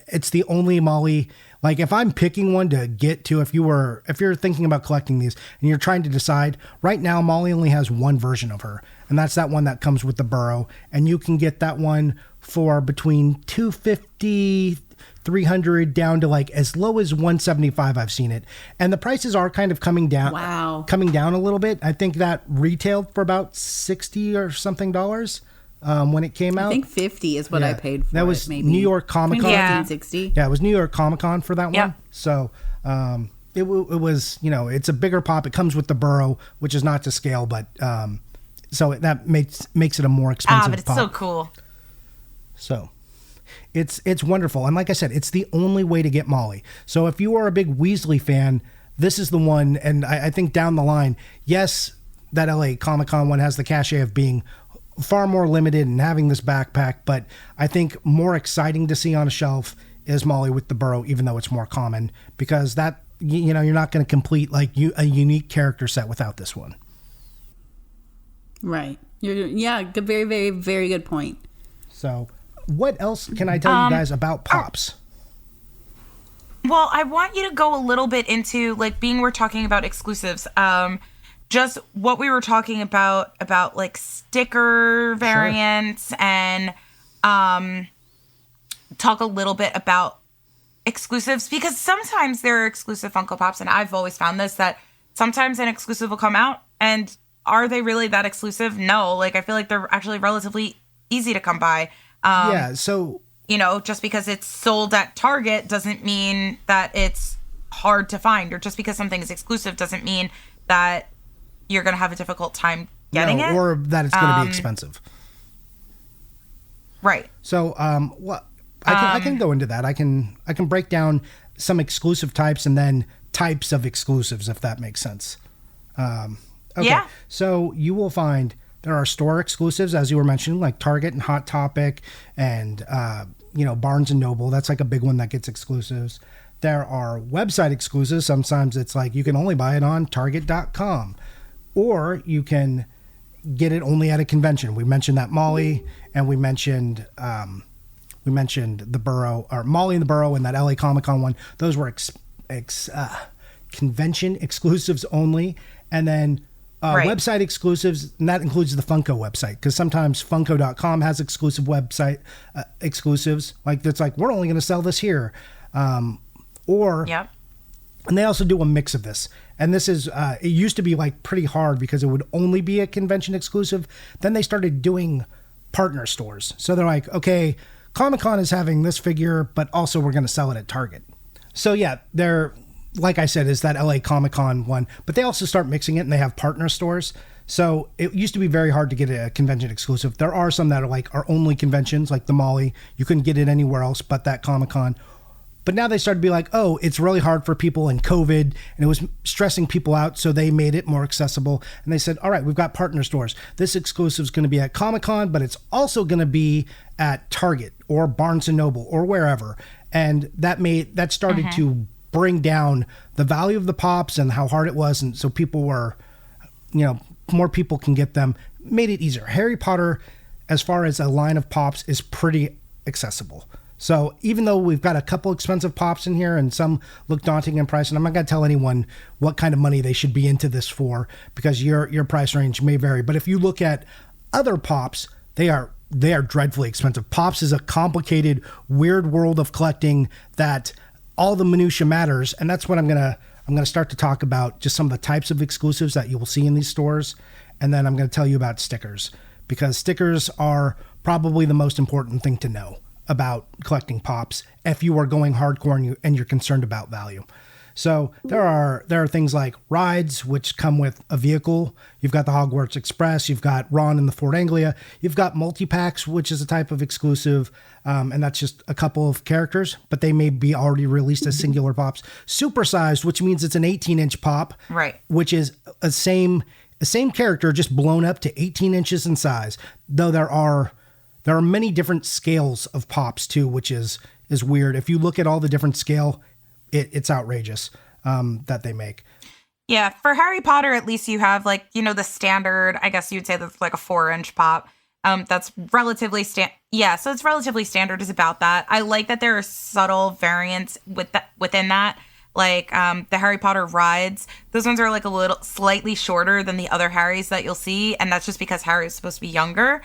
It's the only Molly, like if I'm picking one to get to, if you're thinking about collecting these and you're trying to decide, right now Molly only has one version of her, and that's that one that comes with the burrow, and you can get that one for between $250, $300 down to like as low as $175. I've seen it, and the prices are kind of coming down. Wow, coming down a little bit. I think that retailed for about $60 or something when it came out. I think $50 is what I paid for. That was maybe New York Comic Con. Yeah, $60. Yeah, it was New York Comic Con for that one. So it was it's a bigger pop. It comes with the burrow, which is not to scale, but so that makes it a more expensive. But it's pop. so cool. So. It's wonderful. And like I said, it's the only way to get Molly. So if you are a big Weasley fan, this is the one. And I think down the line, yes, that LA Comic-Con one has the cachet of being far more limited and having this backpack, but I think more exciting to see on a shelf is Molly with the burrow, even though it's more common, because that, you know, you're not going to complete like a unique character set without this one. Right. Good, very, very, very good point. So what else can I tell you guys about Pops? Well, I want you to go a little bit into, like, we're talking about exclusives, just what we were talking about like sticker variants, sure. And talk a little bit about exclusives, because sometimes there are exclusive Funko Pops, and I've always found this, that sometimes an exclusive will come out, and are they really that exclusive? No. Like, I feel like they're actually relatively easy to come by. So... You know, just because it's sold at Target doesn't mean that it's hard to find, or just because something is exclusive doesn't mean that you're going to have a difficult time getting it. Or that it's going to be expensive. Right. So, I can go into that. I can break down some exclusive types and then types of exclusives, if that makes sense. Okay. Yeah. So you will find there are store exclusives, as you were mentioning, like Target and Hot Topic and, Barnes & Noble. That's like a big one that gets exclusives. There are website exclusives. Sometimes it's like you can only buy it on Target.com, or you can get it only at a convention. We mentioned that Molly, and we mentioned the Burrow, or Molly and the Burrow, and that LA Comic-Con one. Those were convention exclusives only. And then website exclusives, and that includes the Funko website, because sometimes Funko.com has exclusive website exclusives. Like, it's like, we're only going to sell this here. And they also do a mix of this. And this is, it used to be like pretty hard because it would only be a convention exclusive. Then they started doing partner stores. So they're like, okay, Comic-Con is having this figure, but also we're going to sell it at Target. So yeah, they're, like I said, is that LA Comic-Con one, but they also start mixing it and they have partner stores. So it used to be very hard to get a convention exclusive. There are some that are only conventions, like the Molly. You couldn't get it anywhere else but that Comic-Con. But now they started to be like, oh, it's really hard for people in COVID, and it was stressing people out, so they made it more accessible. And they said, all right, we've got partner stores. This exclusive is going to be at Comic-Con, but it's also going to be at Target or Barnes & Noble or wherever. And that started to bring down the value of the Pops and how hard it was. And so people were, more people can get them, made it easier. Harry Potter, as far as a line of Pops, is pretty accessible. So even though we've got a couple expensive Pops in here and some look daunting in price, and I'm not going to tell anyone what kind of money they should be into this for, because your price range may vary. But if you look at other Pops, they are dreadfully expensive. Pops is a complicated, weird world of collecting that all the minutia matters, and that's what I'm gonna start to talk about, just some of the types of exclusives that you will see in these stores, and then I'm going to tell you about stickers, because stickers are probably the most important thing to know about collecting Pops if you are going hardcore and you're concerned about value. So there are things like rides, which come with a vehicle. You've got the Hogwarts Express. You've got Ron and the Fort Anglia. You've got multi-packs, which is a type of exclusive. And that's just a couple of characters, but they may be already released as singular Pops. Supersized, which means it's an 18-inch Pop. Right. Which is a same character, just blown up to 18 inches in size. Though there are many different scales of Pops too, which is weird. If you look at all the different scale, it's outrageous that they make. Yeah, for Harry Potter, at least you have the standard, I guess you'd say that's like a 4-inch Pop. That's relatively so it's relatively standard, is about that. I like that there are subtle variants within that. Like the Harry Potter rides, those ones are like a little slightly shorter than the other Harrys that you'll see, and that's just because Harry is supposed to be younger.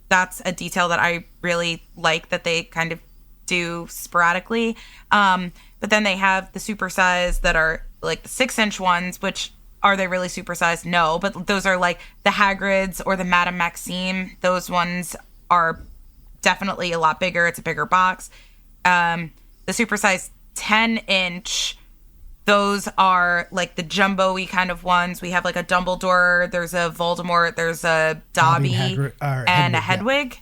That's a detail that I really like that they kind of do sporadically. But then they have the supersized that are like the 6-inch ones, which are they really supersized? No, but those are like the Hagrids or the Madame Maxime. Those ones are definitely a lot bigger. It's a bigger box. The supersized 10-inch, those are like the jumbo-y kind of ones. We have like a Dumbledore, there's a Voldemort, there's a Dobby, and a Hedwig.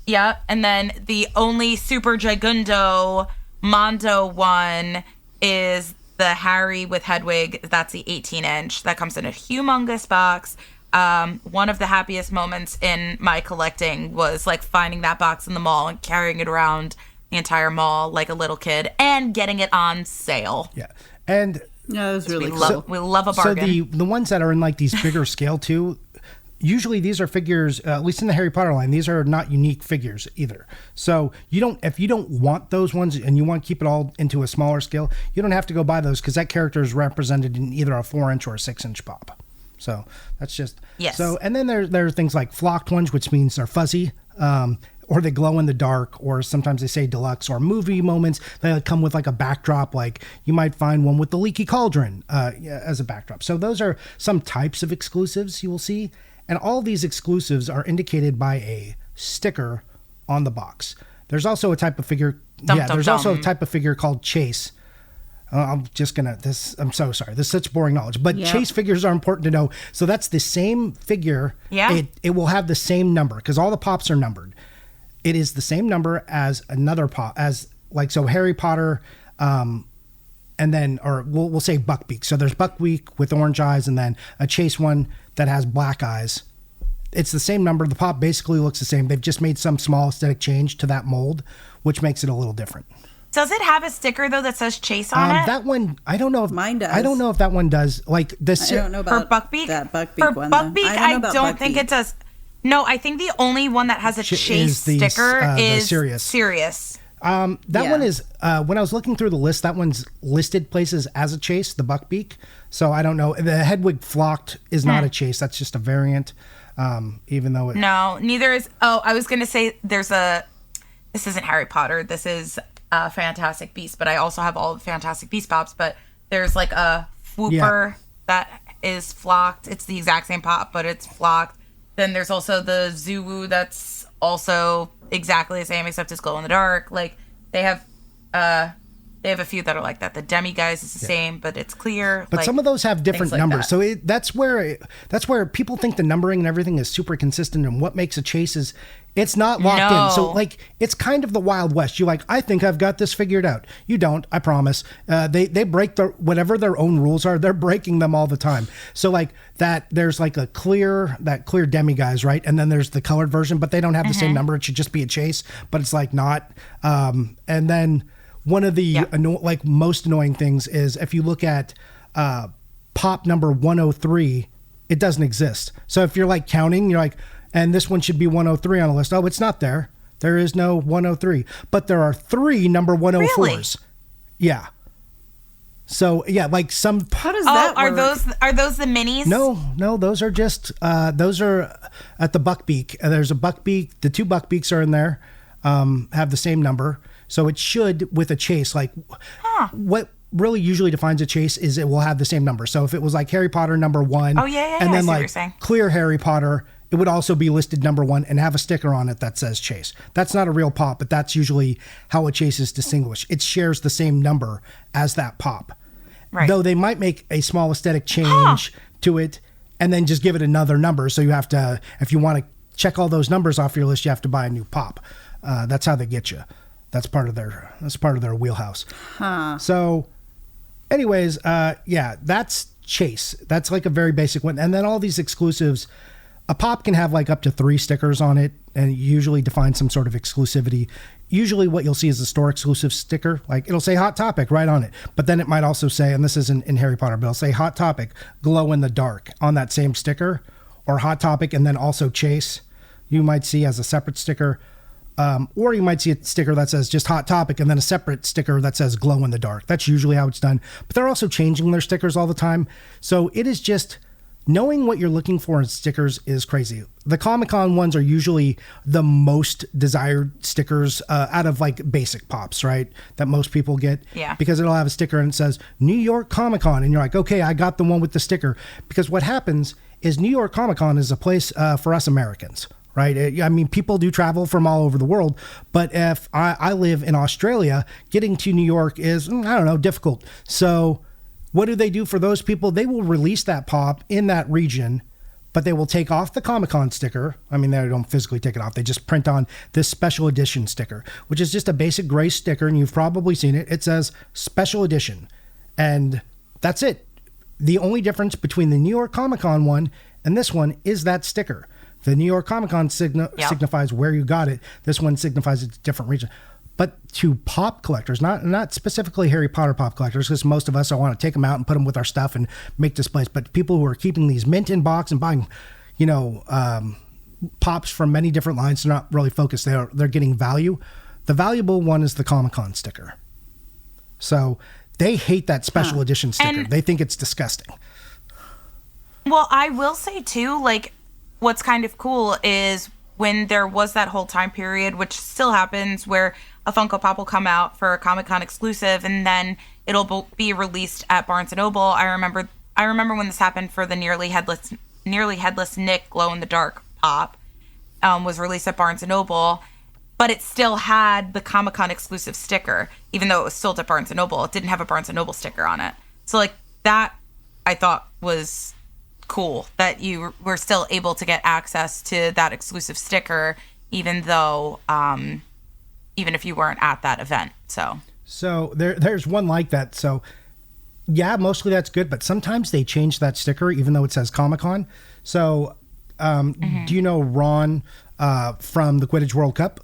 Yeah, and then the only super gigundo Mondo one is the Harry with Hedwig, that's the 18-inch. That comes in a humongous box. One of the happiest moments in my collecting was like finding that box in the mall and carrying it around the entire mall like a little kid and getting it on sale. Yeah. And yeah, it was really cool. We love a bargain. So the ones that are in like these bigger scale too, usually these are figures, at least in the Harry Potter line, these are not unique figures either. So if you don't want those ones and you want to keep it all into a smaller scale, you don't have to go buy those because that character is represented in either a 4-inch or a 6-inch pop. So that's just, yes. So, and then there are things like flocked ones, which means they're fuzzy, or they glow in the dark, or sometimes they say deluxe, or movie moments. They come with like a backdrop, like you might find one with the leaky cauldron as a backdrop. So those are some types of exclusives you will see. And all these exclusives are indicated by a sticker on the box. There's also a type of figure. Also a type of figure called Chase. I'm so sorry. This is such boring knowledge, but Chase figures are important to know. So that's the same figure. Yeah. It will have the same number because all the pops are numbered. It is the same number as another pop, so Harry Potter, and then, or we'll say Buckbeak. So there's Buckbeak with orange eyes, and then a Chase one that has black eyes. It's the same number. The pop basically looks the same. They've just made some small aesthetic change to that mold, which makes it a little different. Does it have a sticker though that says Chase on it? That one, I don't know if mine does. I don't know if that one does. Like I don't know about for Buckbeak. That Buckbeak for one. Buckbeak, I don't don't think it does. No, I think the only one that has a Chase sticker is Sirius. That one is when I was looking through the list, that one's listed places as a Chase, the Buckbeak. So I don't know. The Hedwig Flocked is not a Chase. That's just a variant. Even though no, neither is. Oh, I was gonna say this isn't Harry Potter. This is Fantastic Beasts, but I also have all the Fantastic Beast pops. But there's like a Whooper that is flocked. It's the exact same pop, but it's flocked. Then there's also the Zuwu that's also exactly the same, except it's glow in the dark. Like they have a few that are like that. The Demi Guys is the same, but it's clear. But some of those have different numbers. That. So that's where people think the numbering and everything is super consistent, and what makes a Chase is it's not locked in. So like it's kind of the Wild West. You're like, I think I've got this figured out. You don't, I promise. They break whatever their own rules are. They're breaking them all the time. So like that, there's like that clear Demi Guys, right? And then there's the colored version, but they don't have the same number. It should just be a Chase, but it's like not. And then one of the most annoying things is if you look at pop number 103, it doesn't exist. So if you're like counting, you're like, and this one should be 103 on the list. Oh, it's not there. There is no 103. But there are 3 number 104s. Really? Yeah. So yeah, like some. How does that work? Are those the minis? No, those are just those are at the Buckbeak. There's a Buckbeak. The 2 Buckbeaks are in there. Have the same number. So it should, with a Chase, like what really usually defines a Chase is it will have the same number. So if it was like Harry Potter number 1, and then like clear Harry Potter, it would also be listed number 1 and have a sticker on it that says Chase. That's not a real pop, but that's usually how a Chase is distinguished. It shares the same number as that pop. Right. Though they might make a small aesthetic change to it and then just give it another number. So you have to, if you want to check all those numbers off your list, you have to buy a new pop. That's how they get you. That's part of their wheelhouse. So anyways, that's Chase. That's like a very basic one. And then all these exclusives, a pop can have like up to 3 stickers on it and usually define some sort of exclusivity. Usually what you'll see is a store exclusive sticker. Like it'll say Hot Topic right on it. But then it might also say, and this isn't in Harry Potter, but it'll say Hot Topic, glow in the dark on that same sticker, or Hot Topic and then also Chase. You might see as a separate sticker. Or you might see a sticker that says just Hot Topic and then a separate sticker that says glow in the dark. That's usually how it's done. But they're also changing their stickers all the time. So it is just knowing what you're looking for in stickers is crazy. The Comic-Con ones are usually the most desired stickers out of like basic pops, right? That most people get. Yeah. Because it'll have a sticker and it says New York Comic-Con. And you're like, okay, I got the one with the sticker. Because what happens is New York Comic-Con is a place for us Americans. Right. I mean, people do travel from all over the world, but if I live in Australia, getting to New York is, difficult. So what do they do for those people? They will release that pop in that region, but they will take off the Comic-Con sticker. I mean, they don't physically take it off. They just print on this special edition sticker, which is just a basic gray sticker. And you've probably seen it. It says special edition. And that's it. The only difference between the New York Comic Con one and this one is that sticker. The New York Comic Con signifies where you got it. This one signifies it's a different region. But to pop collectors, not specifically Harry Potter pop collectors, because most of us want to take them out and put them with our stuff and make displays, but people who are keeping these mint in box and buying, pops from many different lines, they're not really focused. They're getting value. The valuable one is the Comic Con sticker. So they hate that special edition sticker. They think it's disgusting. Well, I will say too, like, what's kind of cool is when there was that whole time period, which still happens, where a Funko Pop will come out for a Comic-Con exclusive and then it'll be released at Barnes & Noble. I remember when this happened for the nearly headless Nick glow-in-the-dark pop, was released at Barnes & Noble, but it still had the Comic-Con exclusive sticker, even though it was sold at Barnes & Noble. It didn't have a Barnes & Noble sticker on it. So, like, that I thought was cool, that you were still able to get access to that exclusive sticker, even though, even if you weren't at that event. So there's one like that. So yeah, mostly that's good, but sometimes they change that sticker, even though it says Comic-Con. So, do you know Ron, from the Quidditch World Cup?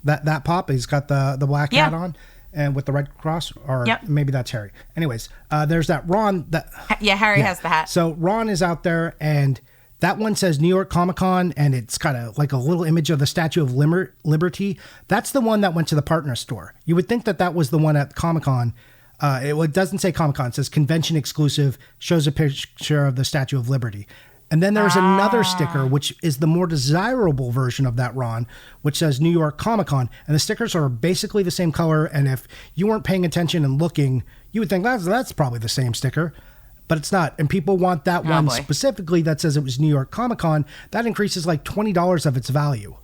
That pop, he's got the black hat on and with the red cross, or maybe that's Harry. Anyways, there's that Ron. Harry has the hat. So Ron is out there, and that one says New York Comic Con, and it's got like a little image of the Statue of Liberty. That's the one that went to the partner store. You would think that was the one at Comic Con. It doesn't say Comic Con. It says convention exclusive, shows a picture of the Statue of Liberty. And then there's another sticker, which is the more desirable version of that Ron, which says New York Comic Con. And the stickers are basically the same color. And if you weren't paying attention and looking, you would think that's probably the same sticker. But it's not. And people want that one specifically that says it was New York Comic Con. That increases like $20 of its value.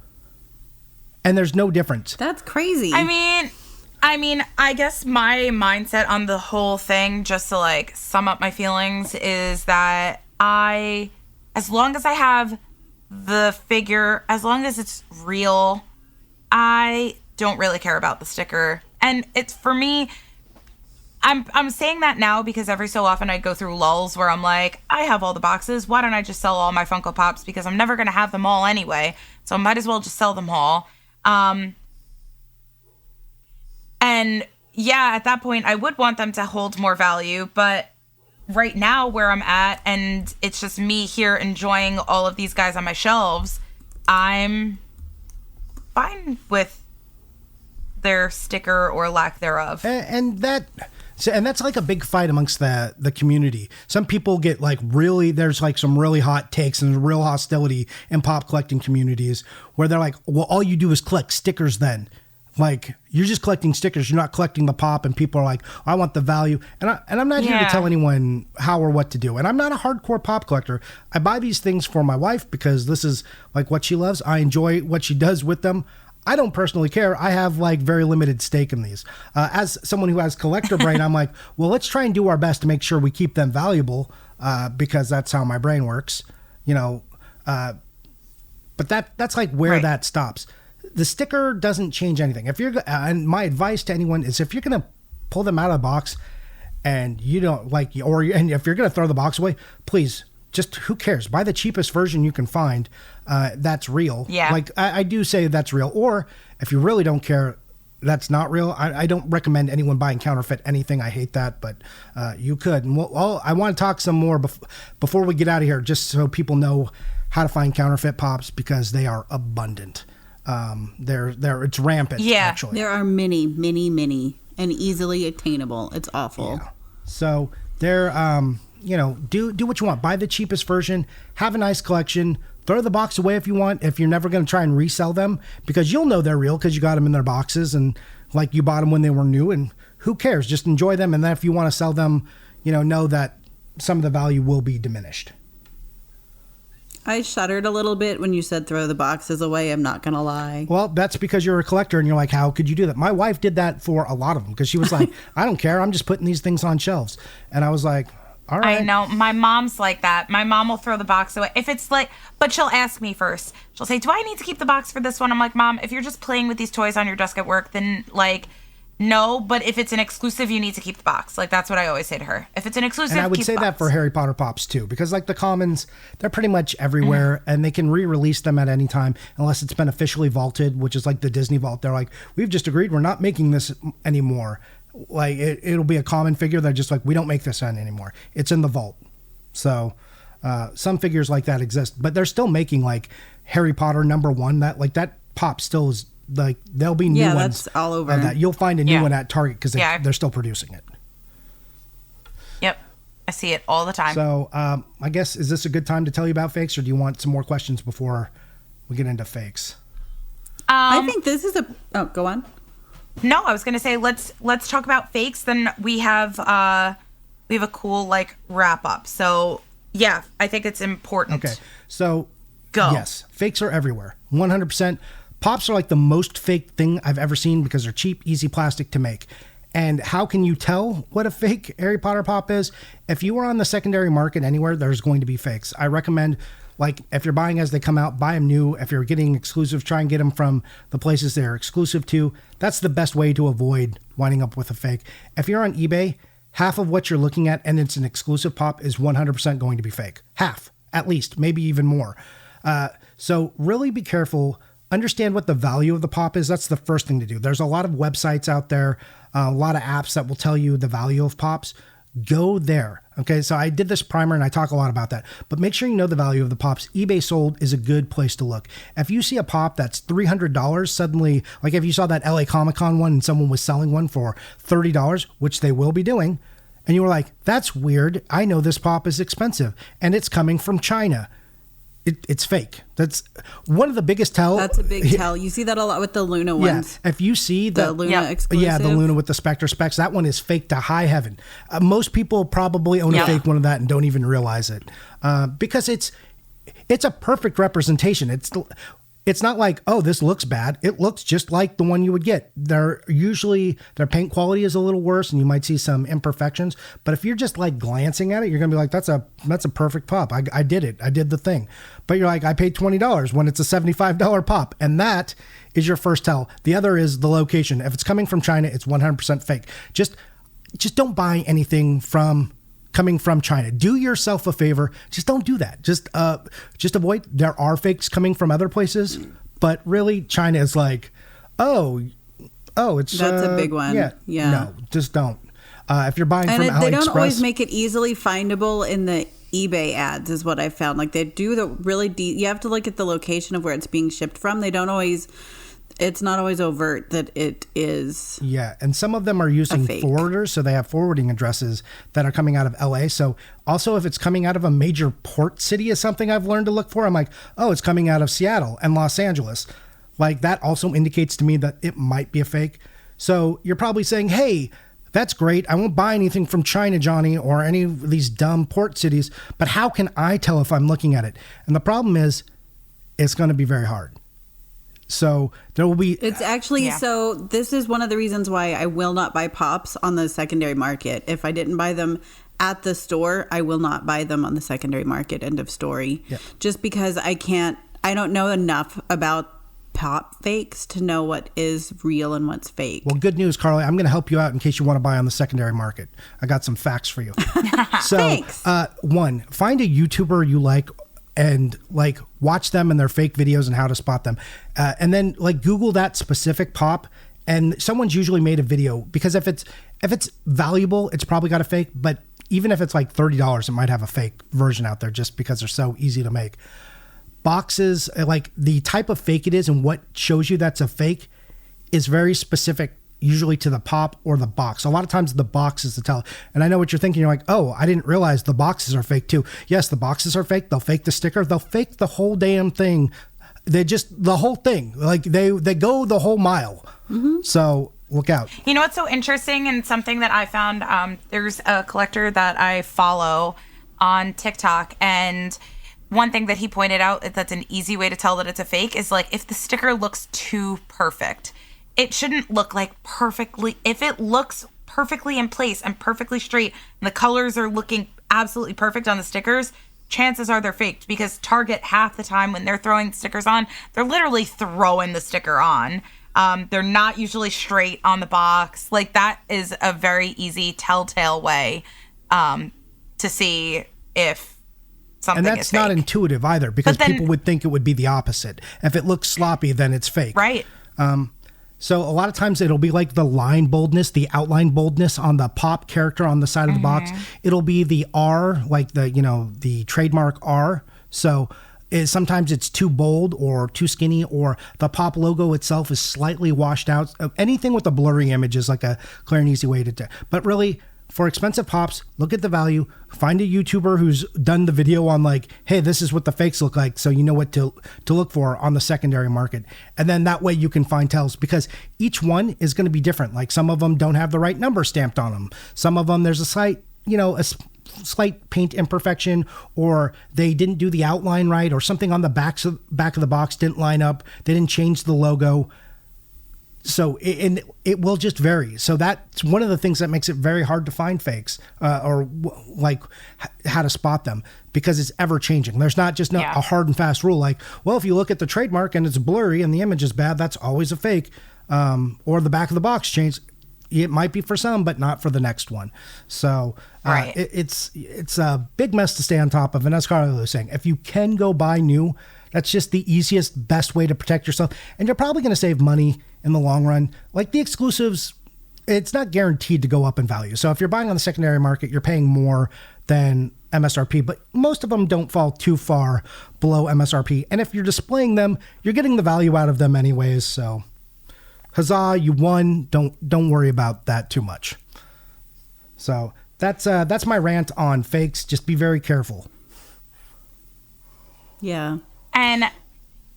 And there's no difference. That's crazy. I mean, I guess my mindset on the whole thing, just to like sum up my feelings, is that as long as I have the figure, as long as it's real, I don't really care about the sticker. And it's, for me, I'm saying that now because every so often I go through lulls where I'm like, I have all the boxes. Why don't I just sell all my Funko Pops? Because I'm never going to have them all anyway. So I might as well just sell them all. And yeah, at that point, I would want them to hold more value. But right now where I'm at, and it's just me here enjoying all of these guys on my shelves, I'm fine with their sticker or lack thereof. And that's like a big fight amongst the community. Some people get like there's like some really hot takes and real hostility in pop collecting communities where they're like, well, all you do is collect stickers then. Like, you're just collecting stickers. You're not collecting the pop. And people are like, I want the value. And I'm not here to tell anyone how or what to do. And I'm not a hardcore pop collector. I buy these things for my wife because this is like what she loves. I enjoy what she does with them. I don't personally care. I have like very limited stake in these. As someone who has collector brain, I'm like, well, let's try and do our best to make sure we keep them valuable, because that's how my brain works, but that's like where that stops. The sticker doesn't change anything. And my advice to anyone is, if you're going to pull them out of the box and you don't like, and if you're going to throw the box away, please, just, who cares? Buy the cheapest version you can find. That's real. Yeah. Like I do say that's real. Or if you really don't care, that's not real. I don't recommend anyone buying counterfeit anything. I hate that, but you could. And I want to talk some more before we get out of here, just so people know how to find counterfeit pops, because they are abundant. It's rampant. Yeah. Actually, there are many, and easily attainable. It's awful. Yeah. So they're, do what you want. Buy the cheapest version. Have a nice collection. Throw the box away if you want, if you're never going to try and resell them, because you'll know they're real because you got them in their boxes and like you bought them when they were new, and who cares? Just enjoy them. And then if you want to sell them, know that some of the value will be diminished. I shuddered a little bit when you said throw the boxes away. I'm not going to lie. Well, that's because you're a collector and you're like, how could you do that? My wife did that for a lot of them because she was like, I don't care. I'm just putting these things on shelves. And I was like, all right. I know. My mom's like that. My mom will throw the box away. If it's like, but she'll ask me first. She'll say, do I need to keep the box for this one? I'm like, Mom, if you're just playing with these toys on your desk at work, then like, No, but if it's an exclusive, you need to keep the box. Like, that's what I always say to her. If it's an exclusive, And I would keep say the that box. for Harry Potter Pops too, because like the commons, they're pretty much everywhere and they can re-release them at any time unless it's been officially vaulted, which is like the Disney vault. They're like, we've just agreed we're not making this anymore. Like it'll be a common figure. They're just like, we don't make this anymore. It's in the vault. So some figures like that exist, but they're still making like Harry Potter #1. That pop still is like, there'll be new ones. That's all over. Of that. You'll find a new one at Target because they're still producing it. Yep. I see it all the time. So I guess, is this a good time to tell you about fakes, or do you want some more questions before we get into fakes? I think this is go on. No, I was going to say, let's talk about fakes. Then we have a cool like wrap up. So yeah, I think it's important. Okay. So Go. Yes, fakes are everywhere. 100%. Pops are like the most fake thing I've ever seen because they're cheap, easy plastic to make. And how can you tell what a fake Harry Potter Pop is? If you are on the secondary market anywhere, there's going to be fakes. I recommend, like, if you're buying as they come out, buy them new. If you're getting exclusive, try and get them from the places they're exclusive to. That's the best way to avoid winding up with a fake. If you're on eBay, half of what you're looking at, and it's an exclusive pop, is 100% going to be fake. Half, at least, maybe even more. So really be careful. Understand what the value of the pop is. That's the first thing to do. There's a lot of websites out there, a lot of apps that will tell you the value of pops. Go there. Okay, so I did this primer and I talk a lot about that, but make sure you know the value of the pops. eBay sold is a good place to look. If you see a pop that's $300, suddenly, like if you saw that LA Comic-Con one and someone was selling one for $30, which they will be doing, and you were like, that's weird. I know this pop is expensive and it's coming from China. It's fake. That's one of the biggest tell. That's a big tell. You see that a lot with the Luna ones. Yeah. If you see the Luna exclusive. Yeah, the Luna with the Spectre specs, that one is fake to high heaven. Most people probably own a fake one of that and don't even realize it because it's a perfect representation. It's not like, oh, this looks bad. It looks just like the one you would get. Their paint quality is a little worse and you might see some imperfections. But if you're just like glancing at it, you're going to be like, that's a perfect pop. I did it. I did the thing. But you're like, I paid $20 when it's a $75 pop. And that is your first tell. The other is the location. If it's coming from China, it's 100% fake. Just don't buy anything coming from China. Do yourself a favor. Just don't do that. Just avoid. There are fakes coming from other places, but really China is like, oh, it's that's a big one. Yeah. No, just don't. If you're buying from AliExpress, they don't always make it easily findable in the eBay ads, is what I found. Like they do the really you have to look at the location of where it's being shipped from. They don't always. It's not always overt that it is. Yeah, and some of them are using forwarders, so they have forwarding addresses that are coming out of LA. So also if it's coming out of a major port city is something I've learned to look for. I'm like, oh, it's coming out of Seattle and Los Angeles. Like that also indicates to me that it might be a fake. So you're probably saying, hey, that's great. I won't buy anything from China, Johnny, or any of these dumb port cities. But how can I tell if I'm looking at it? And the problem is it's going to be very hard. So there will be. It's actually so. This is one of the reasons why I will not buy pops on the secondary market. If I didn't buy them at the store, I will not buy them on the secondary market. End of story. Yep. Just because I don't know enough about pop fakes to know what is real and what's fake. Well, good news, Carly. I'm going to help you out in case you want to buy on the secondary market. I got some facts for you. So, Thanks. One, find a YouTuber you like. And like watch them and their fake videos and how to spot them. And then like Google that specific pop and someone's usually made a video because if it's valuable, it's probably got a fake, but even if it's like $30, it might have a fake version out there just because they're so easy to make. Boxes, like the type of fake it is and what shows you that's a fake is very specific usually to the pop or the box. A lot of times the box is the tell. And I know what you're thinking. You're like, oh, I didn't realize the boxes are fake too. Yes, the boxes are fake. They'll fake the sticker. They'll fake the whole damn thing. The whole thing. Like they go the whole mile. Mm-hmm. So look out. You know what's so interesting and something that I found, there's a collector that I follow on TikTok, and one thing that he pointed out that's an easy way to tell that it's a fake is like if the sticker looks too perfect. It shouldn't look like perfectly. If it looks perfectly in place and perfectly straight, and the colors are looking absolutely perfect on the stickers, chances are they're faked because Target half the time when they're throwing stickers on, they're literally throwing the sticker on. They're not usually straight on the box. Like, that is a very easy telltale way to see if something is fake. And that's not intuitive either, because people would think it would be the opposite. If it looks sloppy, then it's fake. Right. So a lot of times it'll be like the line boldness, the outline boldness on the pop character on the side of the box. It'll be the R, like the trademark R. So sometimes it's too bold or too skinny, or the pop logo itself is slightly washed out. Anything with a blurry image is like a clear and easy way to do. But really, for expensive pops, look at the value. Find a YouTuber who's done the video on like, hey, this is what the fakes look like, so you know what to look for on the secondary market. And then that way you can find tells, because each one is going to be different. Like, some of them don't have the right number stamped on them. Some of them there's a slight paint imperfection, or they didn't do the outline right, or something on the back of the box didn't line up. They didn't change the logo. So it will just vary. So that's one of the things that makes it very hard to find fakes, or like how to spot them, because it's ever changing. There's not just a hard and fast rule like, well, if you look at the trademark and it's blurry and the image is bad, that's always a fake. Or the back of the box changed. It might be for some, but not for the next one. So right. It's a big mess to stay on top of. And as Carly was saying, if you can go buy new, that's just the easiest, best way to protect yourself. And you're probably going to save money in the long run. Like the exclusives, it's not guaranteed to go up in value. So if you're buying on the secondary market, you're paying more than MSRP, but most of them don't fall too far below MSRP. And if you're displaying them, you're getting the value out of them anyways. So huzzah, you won. Don't worry about that too much. So that's my rant on fakes. Just be very careful. Yeah. And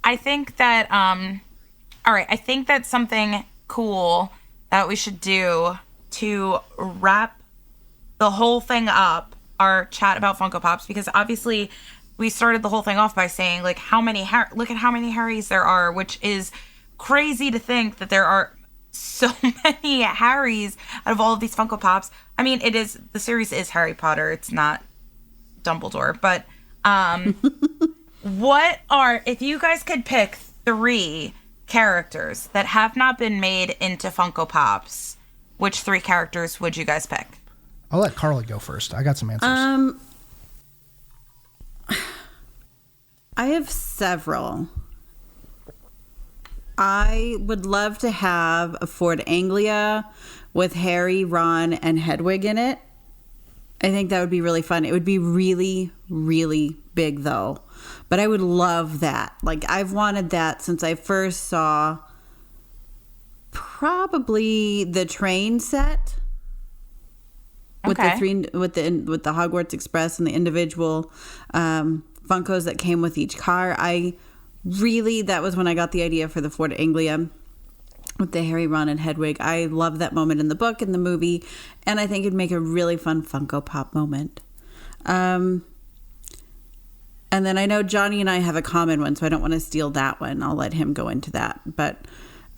I think that, all right, I think that's something cool that we should do to wrap the whole thing up, our chat about Funko Pops, because obviously we started the whole thing off by saying, like, look at how many Harrys there are, which is crazy to think that there are so many Harrys out of all of these Funko Pops. I mean, the series is Harry Potter. It's not Dumbledore, but, if you guys could pick 3 characters that have not been made into Funko Pops, which 3 characters would you guys pick? I'll let Carly go first. I got some answers. I have several. I would love to have a Ford Anglia with Harry, Ron, and Hedwig in it. I think that would be really fun. It would be really, really big, though. But I would love that. Like, I've wanted that since I first saw probably the train set with the Hogwarts Express and the individual Funkos that came with each car. That was when I got the idea for the Ford Anglia with the Harry, Ron, and Hedwig. I love that moment in the book and the movie, and I think it'd make a really fun Funko Pop moment. And then I know Johnny and I have a common one, so I don't want to steal that one. I'll let him go into that. But,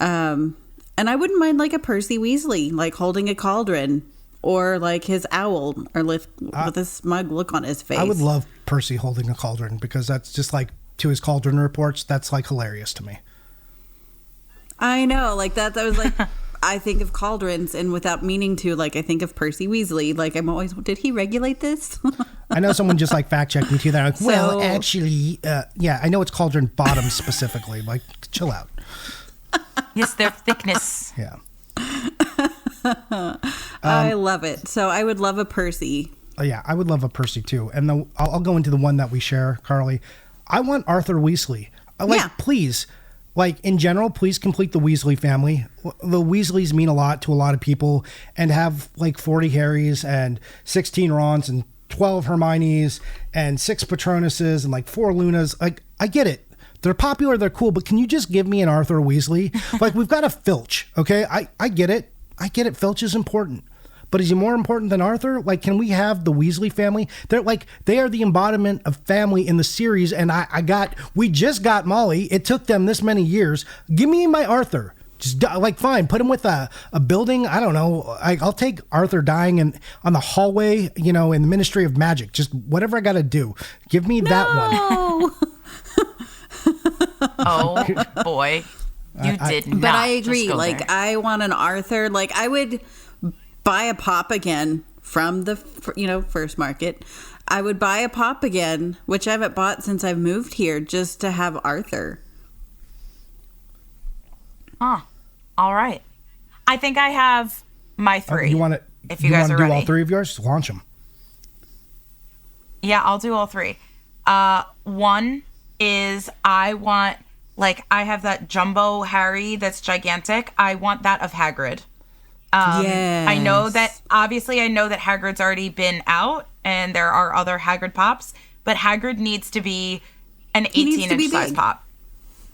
and I wouldn't mind like a Percy Weasley, like holding a cauldron, or like his owl, or with a smug look on his face. I would love Percy holding a cauldron, because that's just like, to his cauldron reports, that's like hilarious to me. I know, like that was like, I think of cauldrons, and without meaning to, like, I think of Percy Weasley. Like, I'm always, did he regulate this? I know someone just like fact checked me too. They're like, well, actually, yeah, I know it's cauldron bottom specifically. Like, chill out. Yes, their thickness. Yeah. I love it. So I would love a Percy. Oh yeah, I would love a Percy too. And I'll go into the one that we share, Carly. I want Arthur Weasley. Please. Like, in general, please complete the Weasley family. The Weasleys mean a lot to a lot of people, and have like 40 Harrys and 16 Rons and 12 Hermiones and 6 Patronuses and like 4 Lunas. Like, I get it. They're popular, they're cool, but can you just give me an Arthur Weasley? Like, we've got a Filch, okay? I get it. I get it. Filch is important. But is he more important than Arthur? Like, can we have the Weasley family? They are the embodiment of family in the series, and we just got Molly. It took them this many years. Give me my Arthur. Just like, fine, put him with a building. I don't know. I'll take Arthur dying on the hallway, in the Ministry of Magic. Just whatever I got to do. Give me that one. Oh boy. You did not. But I agree. Just go Like, there. I want an Arthur. Like, I would buy a pop again from the, first market. I would buy a pop again, which I haven't bought since I've moved here, just to have Arthur. Huh. All right. I think I have my three. You want to? If you guys are do ready. all three of yours? Launch them. Yeah, I'll do all three. One is I have that jumbo Harry that's gigantic. I want that of Hagrid. Yes. I know that Hagrid's already been out and there are other Hagrid pops, but Hagrid needs to be an 18-inch size big. pop.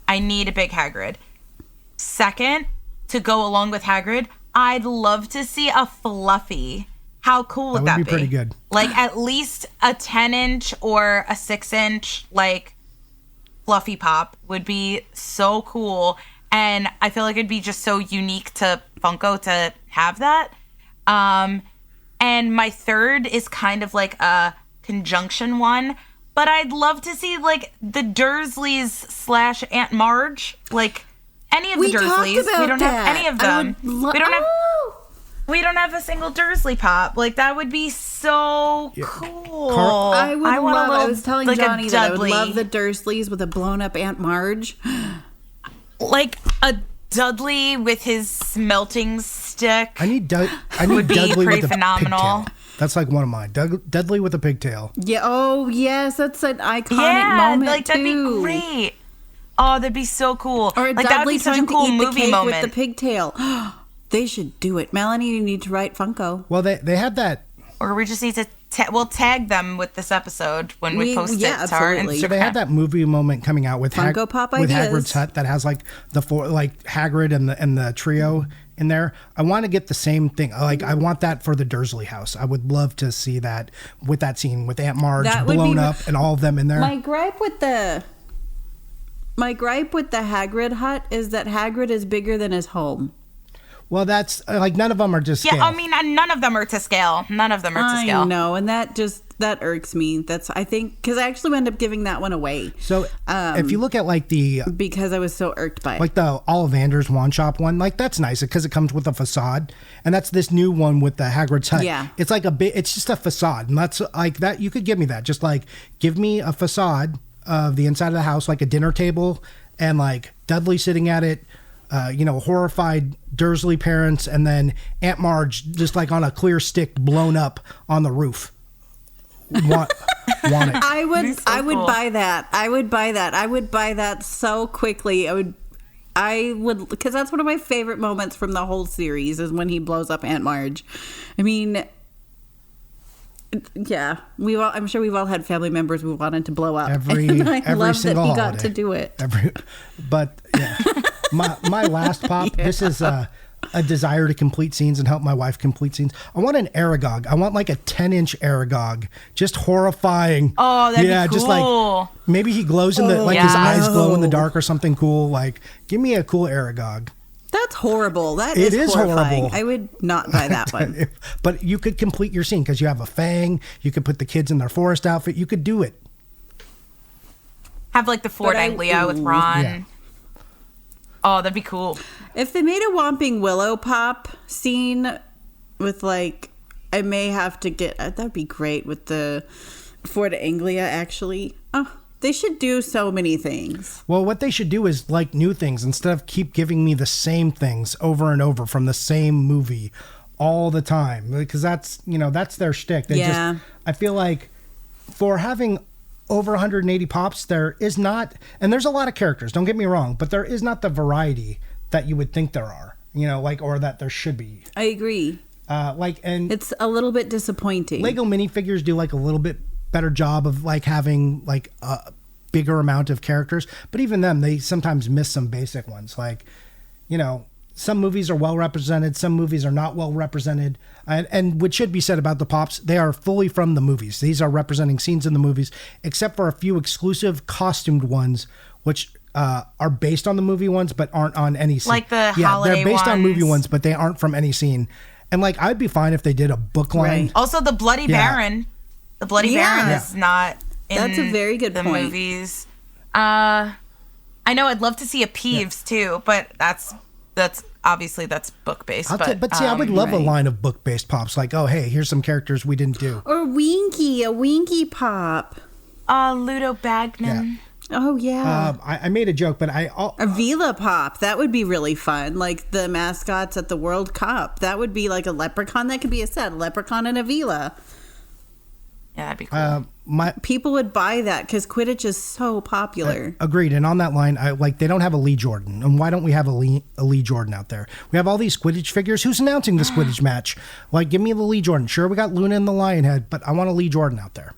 I need a big Hagrid. Second, to go along with Hagrid, I'd love to see a Fluffy. How cool would that be? That would be pretty good. Like at least a 10-inch or a 6-inch like Fluffy pop would be so cool. And I feel like it'd be just so unique to Funko to have that. And my third is kind of like a conjunction one, but I'd love to see like the Dursleys / Aunt Marge, like any of the Dursleys. We don't have any of them. We don't have a single Dursley pop. Like that would be so cool. I was telling like Johnny that I would love the Dursleys with a blown up Aunt Marge. Like a Dudley with his smelting stick. I need Dudley with a pigtail. That's like one of mine. Dudley with a pigtail. Yeah. Oh, yes. That's an iconic moment, like that'd be too. great. Oh, that'd be so cool. Or like Dudley that would be such a trying cool to eat the movie cake moment. with the pigtail. They should do it. Melanie, you need to write Funko. Well, they had that. Or we just need to we'll tag them with this episode when we post it to our Instagram. So they had that movie moment coming out with Funko Pop with ideas. Hagrid's hut that has like the four, like Hagrid and the trio in there. I want to get the same thing. Like I want that for the Dursley house. I would love to see that with that scene with Aunt Marge blown up and all of them in there. My gripe with the Hagrid hut is that Hagrid is bigger than his home. Well, that's like none of them are to scale. Yeah, I mean, none of them are to scale. None of them are to scale. I know, and that irks me. I think because I actually ended up giving that one away. So if you look at like because I was so irked by it, like the Ollivander's Wand Shop one, like that's nice because it comes with a facade, and that's this new one with the Hagrid's hut. Yeah, it's like it's just a facade, and that's like that. You could give me that, just like give me a facade of the inside of the house, like a dinner table, and like Dudley sitting at it. Horrified Dursley parents, and then Aunt Marge just like on a clear stick blown up on the roof. Want it. I would buy that. I would buy that so quickly. I would, because that's one of my favorite moments from the whole series is when he blows up Aunt Marge. I mean, yeah, I'm sure we've all had family members we wanted to blow up. Every love single that he holiday. got to do it. But yeah. My last pop, This is a desire to complete scenes and help my wife complete scenes. I want an Aragog. I want like a 10-inch Aragog. Just horrifying. Oh, that'd be cool. Just like maybe he glows in the his eyes glow in the dark or something cool. Like give me a cool Aragog. That's horrible. It is horrifying. horrible. I would not buy that one. But you could complete your scene because you have a fang. You could put the kids in their forest outfit. You could do it. Have like the Fort Anglia with Ron. Yeah. Oh, that'd be cool. If they made a Whomping Willow pop scene with like, I may have to get, that'd be great with the Fort Anglia actually. Oh, they should do so many things. Well, what they should do is like new things instead of keep giving me the same things over and over from the same movie all the time. Because that's their shtick. I feel like for having over 180 pops, there is not, and there's a lot of characters, don't get me wrong, but there is not the variety that you would think there are, or that there should be. I agree. And it's a little bit disappointing. Lego minifigures do like a little bit better job of like having like a bigger amount of characters, but even them, they sometimes miss some basic ones. Like, some movies are well represented, some movies are not well represented. And what should be said about the Pops, they are fully from the movies. These are representing scenes in the movies, except for a few exclusive costumed ones, which are based on the movie ones, but aren't on any scene. Like the holiday they're based ones. on movie ones, but they aren't from any scene. And like, I'd be fine if they did a book line. Right. Also, the Bloody Baron. The Bloody Baron is not in That's a very good the point. movies. I I know I'd love to see a Peeves too, but that's obviously that's book based. But see, I would love a line of book based pops. Like, oh, hey, here's some characters we didn't do. Or a Winky Pop. Ludo Bagman. Yeah. Oh, yeah. I made a joke, but a Vila Pop. That would be really fun. Like the mascots at the World Cup. That would be like a leprechaun. That could be a set. A leprechaun and a Vila. Yeah, that'd be cool. People would buy that because Quidditch is so popular. Agreed. And on that line, they don't have a Lee Jordan. And why don't we have a Lee Jordan out there? We have all these Quidditch figures. Who's announcing this Quidditch match? Like, give me the Lee Jordan. Sure, we got Luna and the Lionhead, but I want a Lee Jordan out there.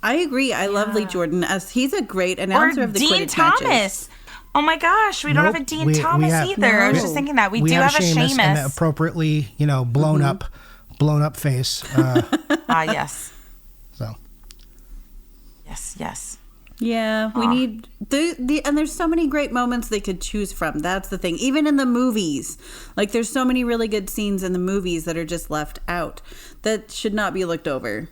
I agree. I love Lee Jordan as he's a great announcer of the Dean Quidditch Thomas. matches. Oh my gosh, we don't have a Dean Thomas either. I was just thinking that we do have a Seamus. And an appropriately, blown up face. Yes. So. Yes. Yeah, we need and there's so many great moments they could choose from. That's the thing. Even in the movies, like there's so many really good scenes in the movies that are just left out that should not be looked over.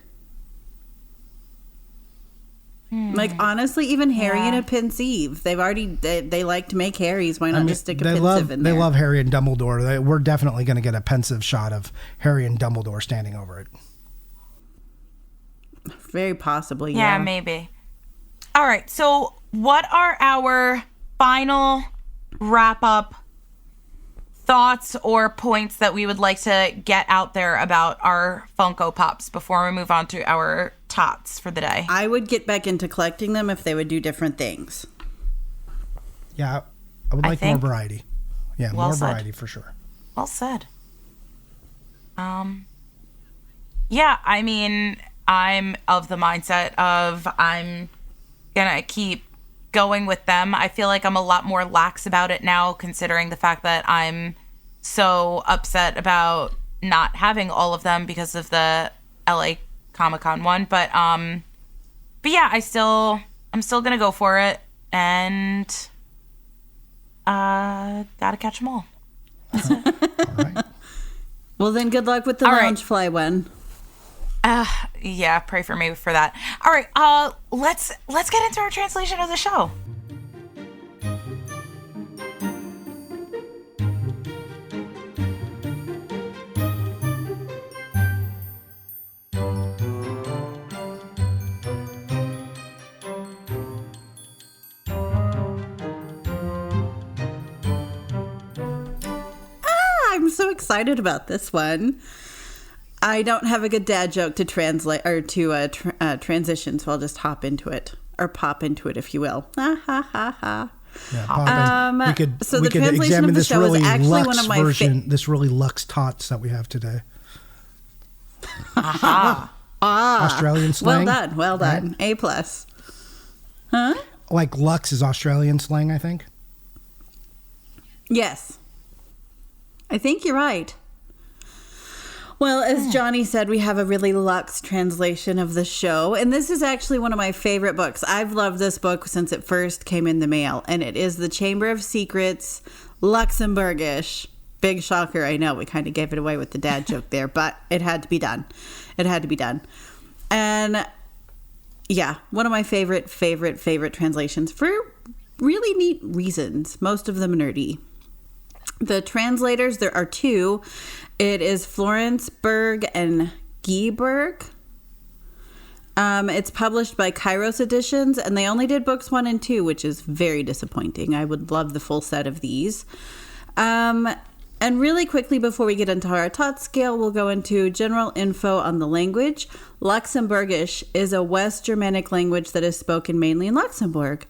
Like honestly, even Harry and a pensieve. They like to make Harry's. Why not just stick a pensieve in there? They love Harry and Dumbledore. We're definitely going to get a pensive shot of Harry and Dumbledore standing over it. Very possibly. Yeah, maybe. All right. So, what are our final wrap up thoughts or points that we would like to get out there about our Funko Pops before we move on to our tots for the day? I would get back into collecting them if they would do different things. Yeah, I would like more variety. Yeah, more variety for sure. Well said. Yeah, I mean, I'm of the mindset of I'm gonna keep going with them. I feel like I'm a lot more lax about it now, considering the fact that I'm so upset about not having all of them because of the LA Comic-Con one. But yeah, I'm still gonna go for it, and gotta catch them all. That's it. All right. Well, then good luck with the Loungefly one. Yeah, pray for me for that. All right, let's get into our translation of the show. I'm so excited about this one. I don't have a good dad joke to translate or to transition, so I'll just hop into it or pop into it, if you will. Ha ha ha ha. Yeah, we could translation examine of the this show really is actually luxe one of my version, this really luxe tots that we have today. Aha. Australian slang. Well done. Right? A+. Huh? Like luxe is Australian slang, I think. Yes. I think you're right. Well, as Johnny said, we have a really luxe translation of the show. And this is actually one of my favorite books. I've loved this book since it first came in the mail. And it is The Chamber of Secrets, Luxembourgish. Big shocker, I know. We kind of gave it away with the dad joke there. But it had to be done. It had to be done. And yeah, one of my favorite translations for really neat reasons. Most of them nerdy. The translators, there are two. It is Florence Berg and Gieberg. It's published by Kairos Editions, and they only did books 1 and 2, which is very disappointing. I would love the full set of these. And really quickly, before we get into our tot scale, we'll go into general info on the language. Luxembourgish is a West Germanic language that is spoken mainly in Luxembourg.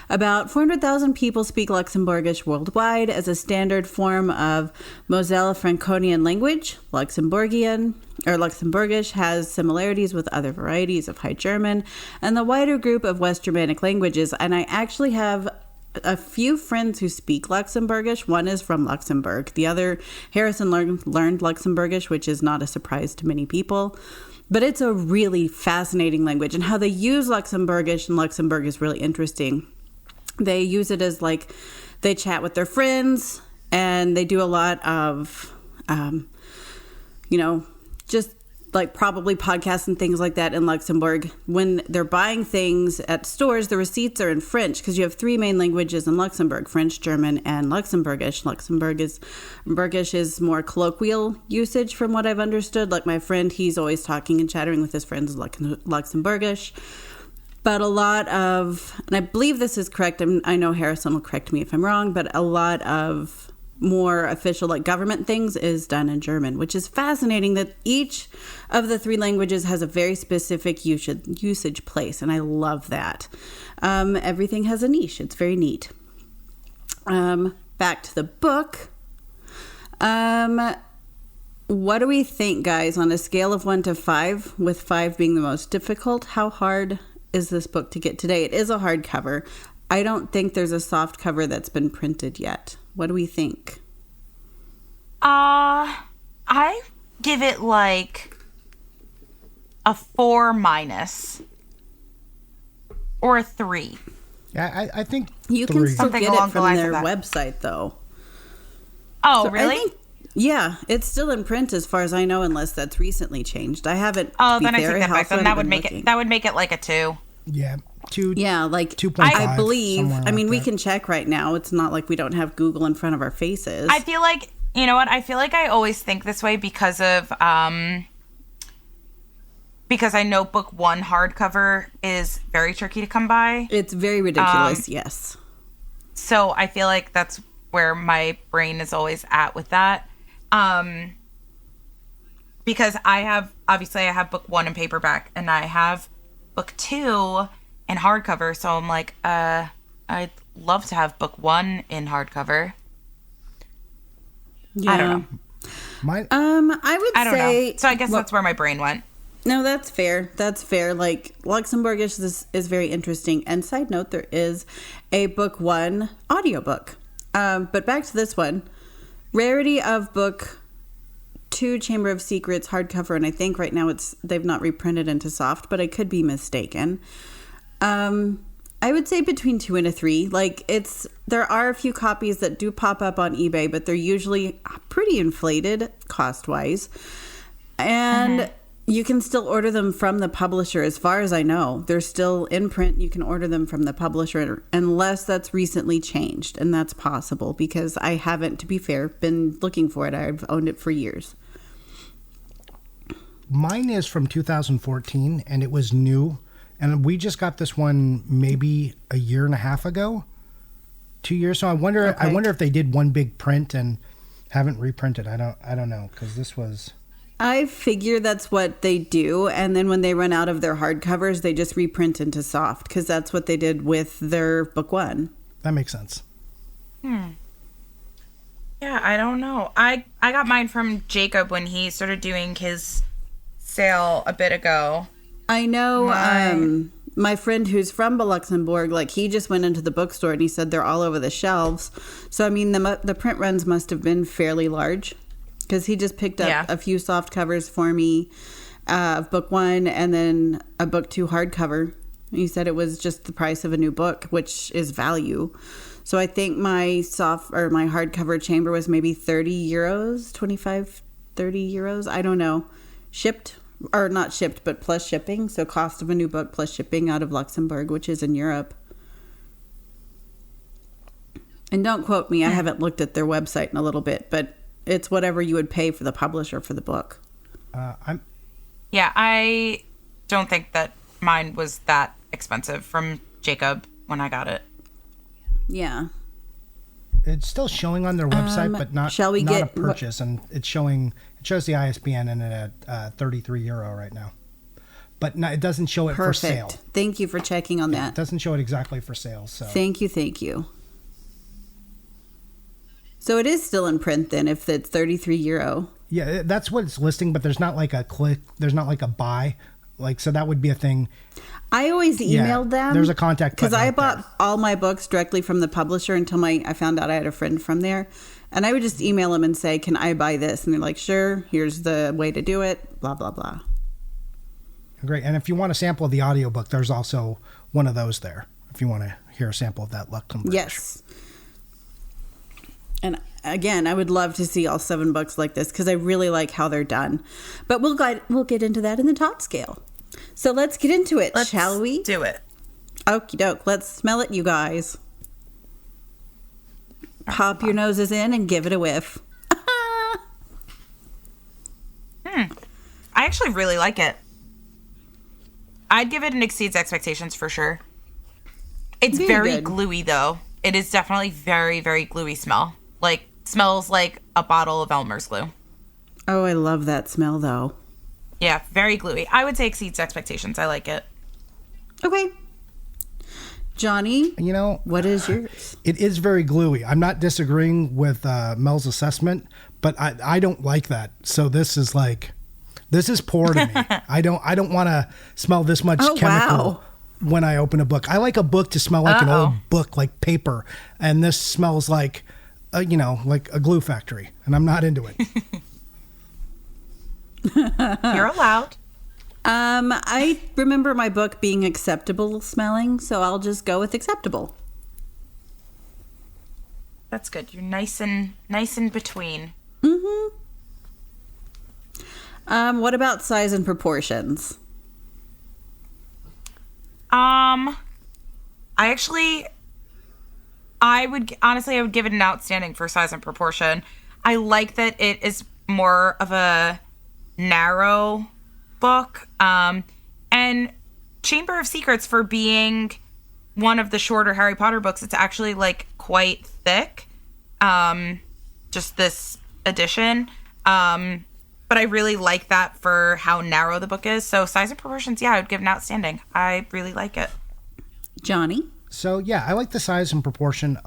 About 400,000 people speak Luxembourgish worldwide as a standard form of Moselle Franconian language. Luxembourgish has similarities with other varieties of High German and the wider group of West Germanic languages. And I actually have a few friends who speak Luxembourgish. One is from Luxembourg. The other, Harrison, learned Luxembourgish, which is not a surprise to many people. But it's a really fascinating language. And how they use Luxembourgish in Luxembourg is really interesting. They use it as like, they chat with their friends, and they do a lot of, just like probably podcasts and things like that in Luxembourg. When they're buying things at stores, the receipts are in French because you have three main languages in Luxembourg: French, German, and Luxembourgish. Luxembourgish is more colloquial usage from what I've understood. Like my friend, he's always talking and chattering with his friends Luxembourgish. But a lot of, and I believe this is correct, I know Harrison will correct me if I'm wrong, but a lot of more official like government things is done in German, which is fascinating that each of the three languages has a very specific usage place, and I love that. Everything has a niche. It's very neat. Back to the book. What do we think, guys, on a scale of 1 to 5, with 5 being the most difficult? How hard is this book to get today? It is a hardcover. I don't think there's a soft cover that's been printed yet. What do we think? I give it like a 4 minus or a 3. Yeah, I think you 3. can still Something get along it the from lines their of that. website, though. Oh, So really? I think, yeah, it's still in print as far as I know, unless that's recently changed. I haven't. Oh, to be then I fair, take that back. also Then that haven't would been make looking. it. That would make it like a 2. Yeah, 2. Yeah, like 2.5. I believe. somewhere I mean, like we that. can check right now. It's not like we don't have Google in front of our faces. I feel like, you know what? I feel like I always think this way because I know book 1 hardcover is very tricky to come by. It's very ridiculous. Yes. So I feel like that's where my brain is always at with that. Because I have book 1 in paperback and I have book 2 in hardcover. So I'm like, I'd love to have book 1 in hardcover. Yeah. I don't know. I would I don't say. know. So I guess well, that's where my brain went. No, that's fair. That's fair. Like, Luxembourgish is very interesting. And side note, there is a book 1 audiobook. But back to this one. Rarity of book 2, Chamber of Secrets, hardcover. And I think right now they've not reprinted into soft, but I could be mistaken. I would say between 2 and a 3. Like, there are a few copies that do pop up on eBay, but they're usually pretty inflated cost-wise. And you can still order them from the publisher, as far as I know. They're still in print. You can order them from the publisher unless that's recently changed. And that's possible because I haven't, to be fair, been looking for it. I've owned it for years. Mine is from 2014, and it was new. And we just got this one maybe a year and a half ago, 2 years. So I wonder if they did one big print and haven't reprinted. I don't know, because this was. I figure that's what they do, and then when they run out of their hardcovers, they just reprint into soft, because that's what they did with their book 1. That makes sense. Yeah, I don't know. I got mine from Jacob when he started doing his sale a bit ago. I know my friend who's from Luxembourg, like, he just went into the bookstore and he said they're all over the shelves. So, I mean, the print runs must have been fairly large, because he just picked up a few soft covers for me of book 1 and then a book 2 hardcover. He said it was just the price of a new book, which is value. So I think my hardcover chamber was maybe 30 euros, 25, 30 euros. I don't know. Shipped, or not shipped, but plus shipping. So cost of a new book plus shipping out of Luxembourg, which is in Europe. And don't quote me. I haven't looked at their website in a little bit, but it's whatever you would pay for the publisher for the book. Yeah, I don't think that mine was that expensive from Jacob when I got it. Yeah. It's still showing on their website, but not a purchase. And it shows the ISBN in it at 33 euro right now. But no, it doesn't show it for sale. Thank you for checking on that. It doesn't show it exactly for sale. So Thank you. So it is still in print then, if it's 33 euro. Yeah, that's what it's listing, but there's not like a click. There's not like a buy. Like, so that would be a thing. I always emailed them. There's a contact button. Because I bought all my books directly from the publisher until I found out I had a friend from there. And I would just email them and say, can I buy this? And they're like, sure, here's the way to do it, blah, blah, blah. Great. And if you want a sample of the audiobook, there's also one of those there. If you want to hear a sample of that Luxembourg. Yes. And again, I would love to see all 7 books like this because I really like how they're done. But we'll get into that in the top scale. So let's get into it, shall we? Do it. Okie doke. Let's smell it, you guys. Pop your noses in and give it a whiff. I actually really like it. I'd give it an exceeds expectations for sure. It's very gluey though. It is definitely very, very gluey smell. Like, smells like a bottle of Elmer's glue. Oh, I love that smell though. Yeah, very gluey. I would say exceeds expectations. I like it. Okay. Johnny, You know, what is yours? it is very gluey. I'm not disagreeing with Mel's assessment, but I don't like that. So this is poor to me. I don't want to smell this much chemical when I open a book. I like a book to smell like an old book, like paper, and this smells like like a glue factory, and I'm not into it. You're allowed. I remember my book being acceptable smelling, so I'll just go with acceptable. That's good. You're nice in between. Mm-hmm. What about size and proportions? I would give it an outstanding for size and proportion. I like that it is more of a narrow book. And Chamber of Secrets, for being one of the shorter Harry Potter books, it's actually like quite thick. Just this edition. But I really like that for how narrow the book is. So size and proportions, yeah, I would give an outstanding. I really like it. Johnny? So yeah, I like the size and proportion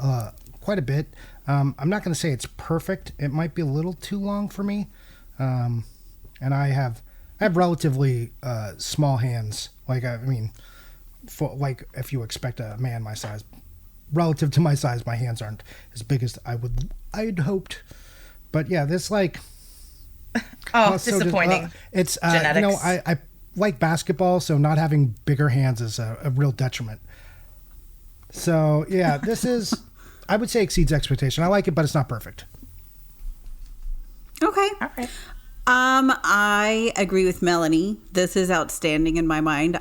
quite a bit. I'm not going to say it's perfect. It might be a little too long for me. And I have relatively small hands. Like if you expect a man my size, relative to my size, my hands aren't as big as I'd hoped. But yeah, this disappointing. It's genetics. I like basketball, so not having bigger hands is a real detriment. So yeah, this is I would say exceeds expectation. I like it, but it's not perfect. Okay. All right. I agree with Melanie. This is outstanding in my mind.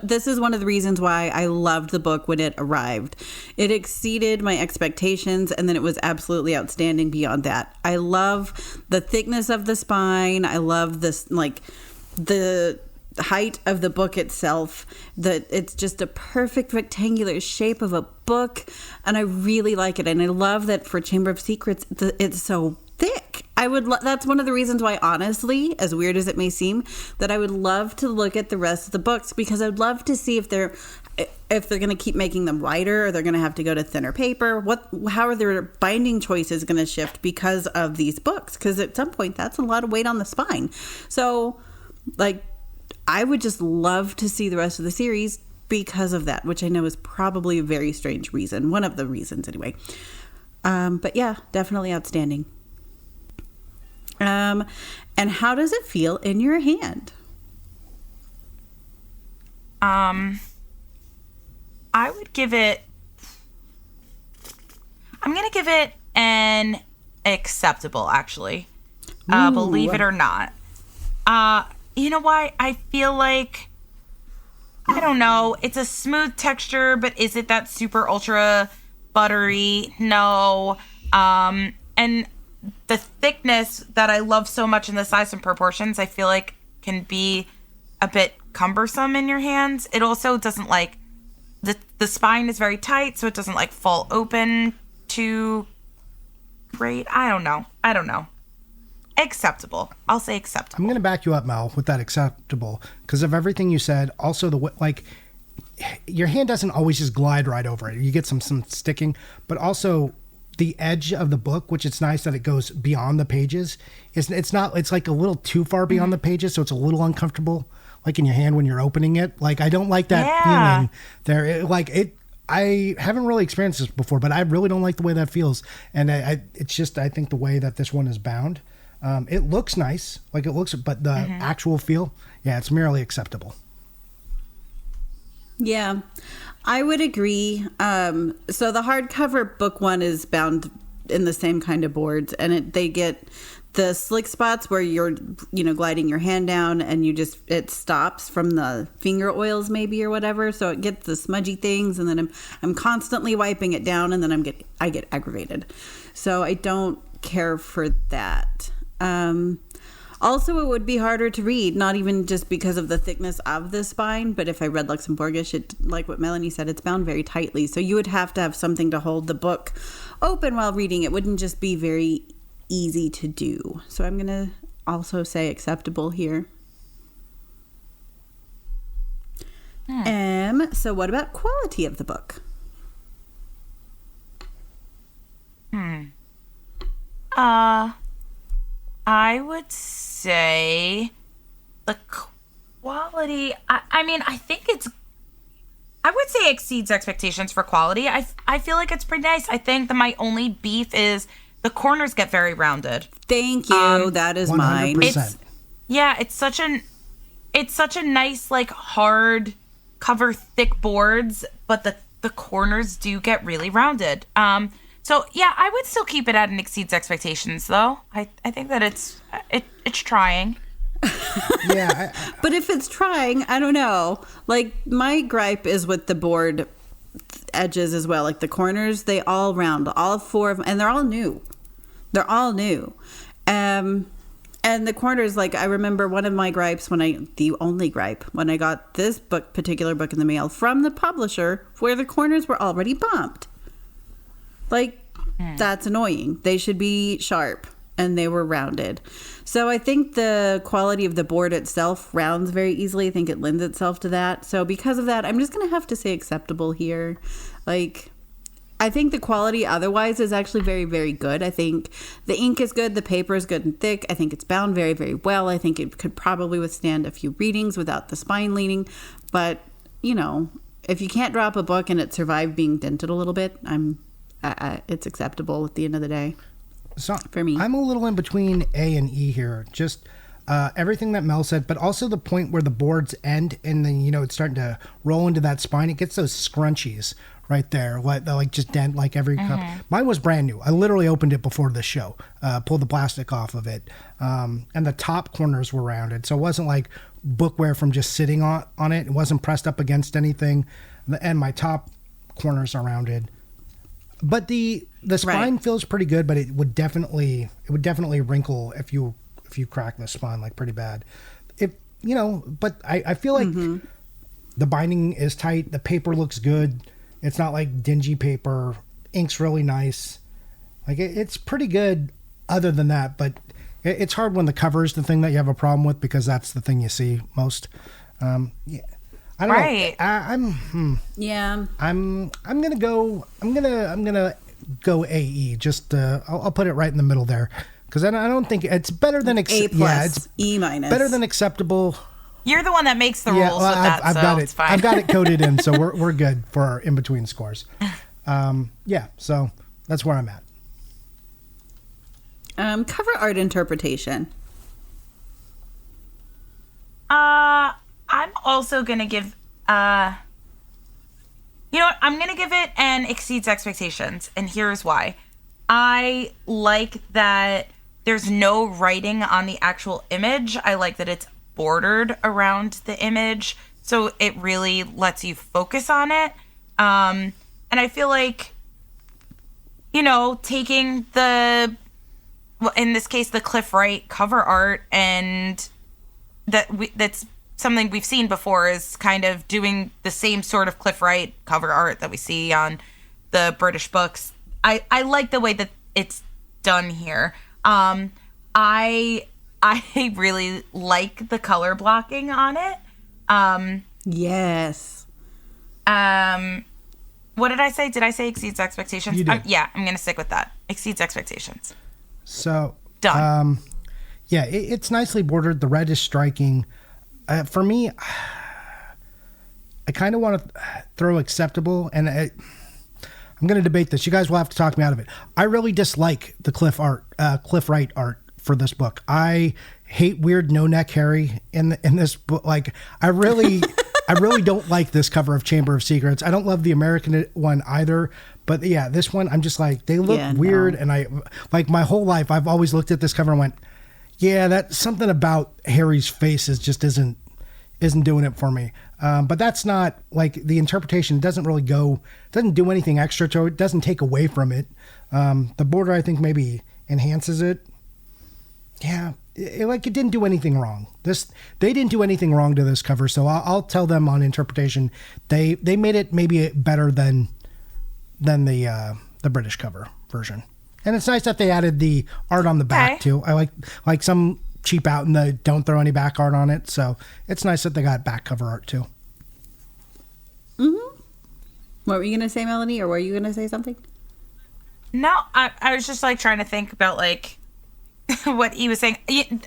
This is one of the reasons why I loved the book when it arrived. It exceeded my expectations, and then it was absolutely outstanding beyond that. I love the thickness of the spine. I love this, the height of the book itself. That it's just a perfect rectangular shape of a book, and I really like it. And I love that for Chamber of Secrets, it's so thick. That's one of the reasons why, honestly, as weird as it may seem, that I would love to look at the rest of the books, because I'd love to see if they're going to keep making them wider, or they're going to have to go to thinner paper. How are their binding choices going to shift because of these books? Because at some point, that's a lot of weight on the spine. So, I would just love to see the rest of the series because of that, which I know is probably a very strange reason. One of the reasons, anyway. But yeah, definitely outstanding. And how does it feel in your hand? I would give it... I'm going to give it an acceptable, actually. Believe it or not. You know why? I feel like... I don't know. It's a smooth texture, but is it that super ultra buttery? No. And the thickness that I love so much in the size and proportions, I feel like can be a bit cumbersome in your hands. It also doesn't the spine is very tight, so it doesn't fall open too great. I don't know. Acceptable. I'll say acceptable. I'm going to back you up, Mel, with that acceptable because of everything you said. Also, your hand doesn't always just glide right over it. You get some sticking, but also the edge of the book, which it's nice that it goes beyond the pages. It's like a little too far beyond the pages, so it's a little uncomfortable, like in your hand when you're opening it. I don't like that feeling there. I haven't really experienced this before, but I really don't like the way that feels. And I think the way that this one is bound, it looks nice, but the actual feel, it's merely acceptable. Yeah, I would agree. So the hardcover book one is bound in the same kind of boards, and they get the slick spots where you're, gliding your hand down and it stops from the finger oils maybe or whatever. So it gets the smudgy things, and then I'm constantly wiping it down, and then I get aggravated. So I don't care for that. Also, it would be harder to read, not even just because of the thickness of the spine, but if I read Luxembourgish, like what Melanie said, it's bound very tightly. So you would have to have something to hold the book open while reading. It wouldn't just be very easy to do. So I'm going to also say acceptable here. So what about quality of the book? I would say the quality, I think I would say exceeds expectations for quality. I feel like it's pretty nice. I think that my only beef is the corners get very rounded. Thank you. That is 100%. Mine. It's such a nice, like, hard cover, thick boards, but the corners do get really rounded. So yeah, I would still keep it at an exceeds expectations, though. I think that it's trying. Yeah. But if it's trying, I don't know. Like, my gripe is with the board edges as well. Like, the corners, they all round, all four of them, and they're all new. And the corners, like, I remember one of my gripes the only gripe, when I got this particular book in the mail from the publisher, where the corners were already bumped. Like, that's annoying. They should be sharp, and they were rounded. So I think the quality of the board itself rounds very easily. I think it lends itself to that. So because of that, I'm just going to have to say acceptable here. Like, I think the quality otherwise is actually very, very good. I think the ink is good. The paper is good and thick. I think it's bound very, very well. I think it could probably withstand a few readings without the spine leaning. But, if you can't drop a book and it survived being dented a little bit, it's acceptable at the end of the day. So for me, I'm a little in between A and E here. Just everything that Mel said, but also the point where the boards end and then, it's starting to roll into that spine. It gets those scrunchies right there, like just dent like every cup. Mine was brand new. I literally opened it before the show, pulled the plastic off of it. And the top corners were rounded. So it wasn't like bookwear from just sitting on it. It wasn't pressed up against anything. And my top corners are rounded. But the spine feels pretty good, but it would definitely wrinkle if you crack the spine like pretty bad. But I feel like the binding is tight. The paper looks good. It's not like dingy paper. Ink's really nice. Like it's pretty good other than that, but it's hard when the cover is the thing that you have a problem with because that's the thing you see most. Yeah. I don't know. I'm gonna go AE. Just I'll put it right in the middle there because I don't think it's better than A+, it's E-. Better than acceptable. You're the one that makes the rules with that, I've so got it. It's fine. I've got it coded in, so we're good for our in between scores. So that's where I'm at. Cover art interpretation. I'm also going to give, you know what? I'm going to give it an exceeds expectations. And here's why. I like that there's no writing on the actual image. I like that it's bordered around the image. So it really lets you focus on it. And I feel like, taking in this case, the Cliff Wright cover art and that's something we've seen before is kind of doing the same sort of Cliff Wright cover art that we see on the British books. I like the way that it's done here. I really like the color blocking on it. Yes. What did I say? Did I say exceeds expectations? You did. Yeah, I'm going to stick with that. Exceeds expectations. So done. It's nicely bordered. The red is striking. For me, I kind of want to throw acceptable, and I'm going to debate this. You guys will have to talk me out of it. I really dislike the Cliff Wright art for this book. I hate weird no neck Harry in this book. Like, I really I really don't like this cover of Chamber of Secrets. I don't love the American one either. But yeah, this one, I'm just like, they look weird. No. And I, like, my whole life, I've always looked at this cover and went, yeah, that something about Harry's face just isn't doing it for me. But that's not, like, the interpretation doesn't do anything extra to it. Doesn't take away from it. The border, I think, maybe enhances it. Yeah, it didn't do anything wrong. They didn't do anything wrong to this cover, so I'll tell them on interpretation. They made it maybe better than the British cover version. And it's nice that they added the art on the back too. I like some cheap out and they don't throw any back art on it, so it's nice that they got back cover art too. Mm-hmm. What were you gonna say, Melanie, or were you gonna say something? No, I was just like trying to think about like what he was saying.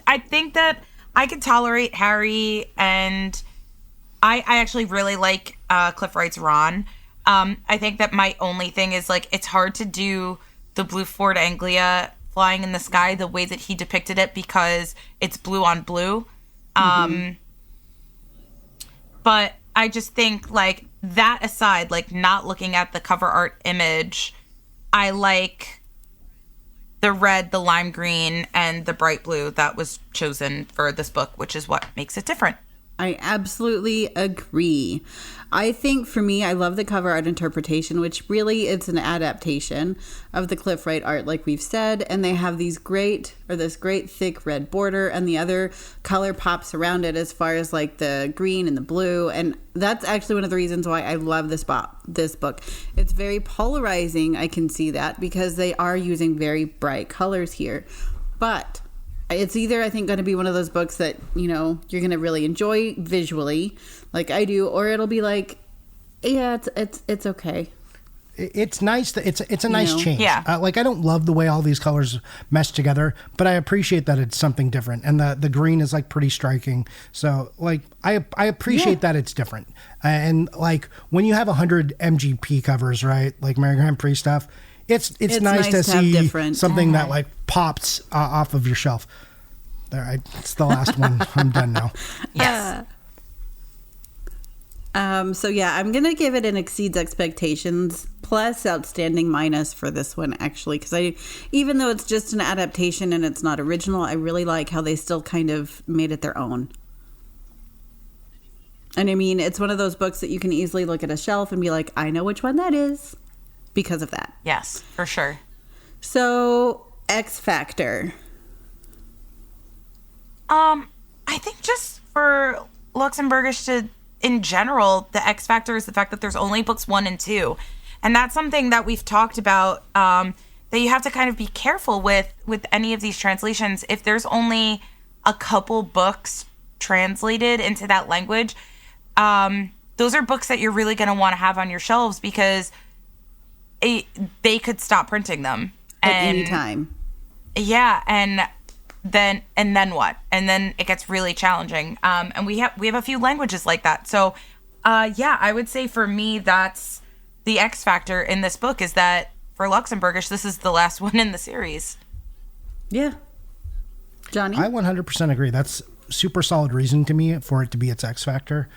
I think that I could tolerate Harry, and I actually really like Cliff Wright's Ron. I think that my only thing is like it's hard to do the blue Ford Anglia flying in the sky the way that he depicted it because it's blue on blue. But I just think like that aside, like not looking at the cover art image, I like the red, the lime green, and the bright blue that was chosen for this book, which is what makes it different. I absolutely agree. I think for me, I love the cover art interpretation, which really it's an adaptation of the Cliff Wright art, like we've said. And they have this great thick red border, and the other color pops around it as far as like the green and the blue. And that's actually one of the reasons why I love this book. It's very polarizing. I can see that because they are using very bright colors here. But it's either, I think, going to be one of those books that, you know, you're going to really enjoy visually, like I do, or it'll be like, yeah, it's okay. It's nice. It's a nice change. Yeah. Like, I don't love the way all these colors mesh together, but I appreciate that it's something different. And the green is like pretty striking. So like, I appreciate that it's different. And like when you have 100 MGP covers, right? Like Mary Grand Prix stuff. It's nice to see something that like pops off of your shelf. There, it's the last one. I'm done now. Yes. So yeah, I'm gonna give it an exceeds expectations plus outstanding minus for this one actually, because even though it's just an adaptation and it's not original, I really like how they still kind of made it their own. And I mean, it's one of those books that you can easily look at a shelf and be like, I know which one that is. Because of that. Yes, for sure. So, X Factor. I think just for Luxembourgish in general, the X Factor is the fact that there's only books 1 and 2. And that's something that we've talked about, that you have to kind of be careful with any of these translations. If there's only a couple books translated into that language, those are books that you're really going to want to have on your shelves because they could stop printing them at any time. Yeah, and then what? And then it gets really challenging. And we have a few languages like that. So, yeah, I would say for me that's the X factor in this book is that for Luxembourgish, this is the last one in the series. Yeah, Johnny, I 100% agree. That's super solid reason to me for it to be its X factor.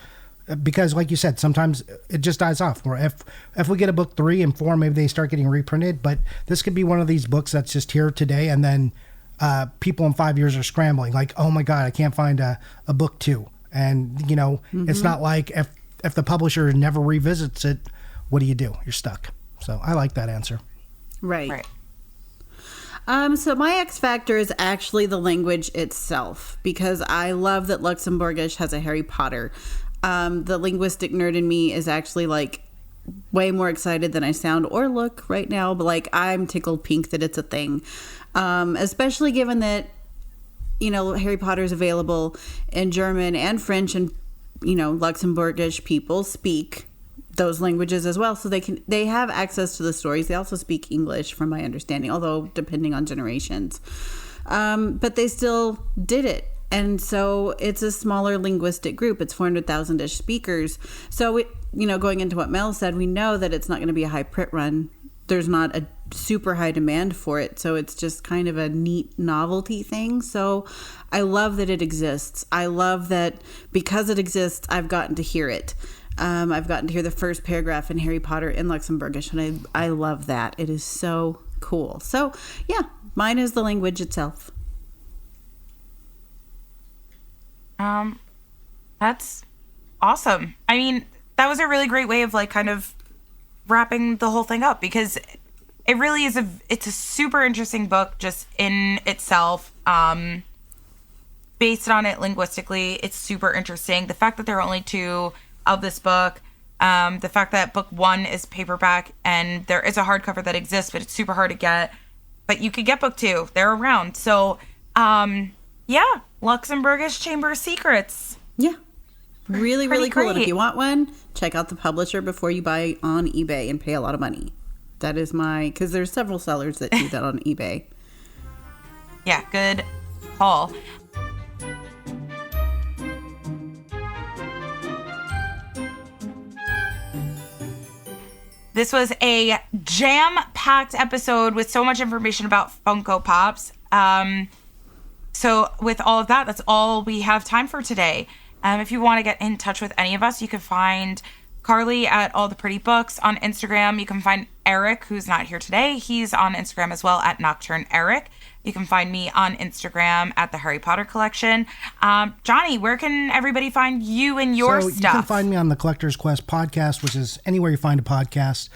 Because like you said, sometimes it just dies off. Or if we get a book 3 and 4, maybe they start getting reprinted. But this could be one of these books that's just here today, and then people in 5 years are scrambling. Like, oh my God, I can't find a book 2. And, you know, it's not like if the publisher never revisits it, what do? You're stuck. So I like that answer. Right. So my X factor is actually the language itself, because I love that Luxembourgish has a Harry Potter. The linguistic nerd in me is actually like way more excited than I sound or look right now, but like I'm tickled pink that it's a thing. Especially given that, you know, Harry Potter is available in German and French, and, you know, Luxembourgish people speak those languages as well. So they have access to the stories. They also speak English from my understanding, although depending on generations. But they still did it. And so it's a smaller linguistic group. It's 400,000-ish speakers. So, you know, going into what Mel said, we know that it's not going to be a high print run. There's not a super high demand for it. So it's just kind of a neat novelty thing. So I love that it exists. I love that because it exists, I've gotten to hear it. I've gotten to hear the first paragraph in Harry Potter in Luxembourgish, and I love that. It is so cool. So yeah, mine is the language itself. That's awesome. I mean, that was a really great way of like kind of wrapping the whole thing up, because it really is it's a super interesting book just in itself. Based on it linguistically, it's super interesting. The fact that there are only 2 of this book, the fact that book 1 is paperback and there is a hardcover that exists, but it's super hard to get. But you could get book 2; they're around. So, yeah, Luxembourgish Chamber of Secrets. Yeah, really, really cool. Great. And if you want one, check out the publisher before you buy on eBay and pay a lot of money. That is because there's several sellers that do that on eBay. Yeah, good call. This was a jam-packed episode with so much information about Funko Pops. So with all of that, that's all we have time for today. If you want to get in touch with any of us, you can find Carly at All the Pretty Books on Instagram. You can find Erik, who's not here today. He's on Instagram as well at Nocturne Erik. You can find me on Instagram at the Harry Potter Collection. Johnny, where can everybody find you and your stuff? You can find me on the Collector's Quest podcast, which is anywhere you find a podcast.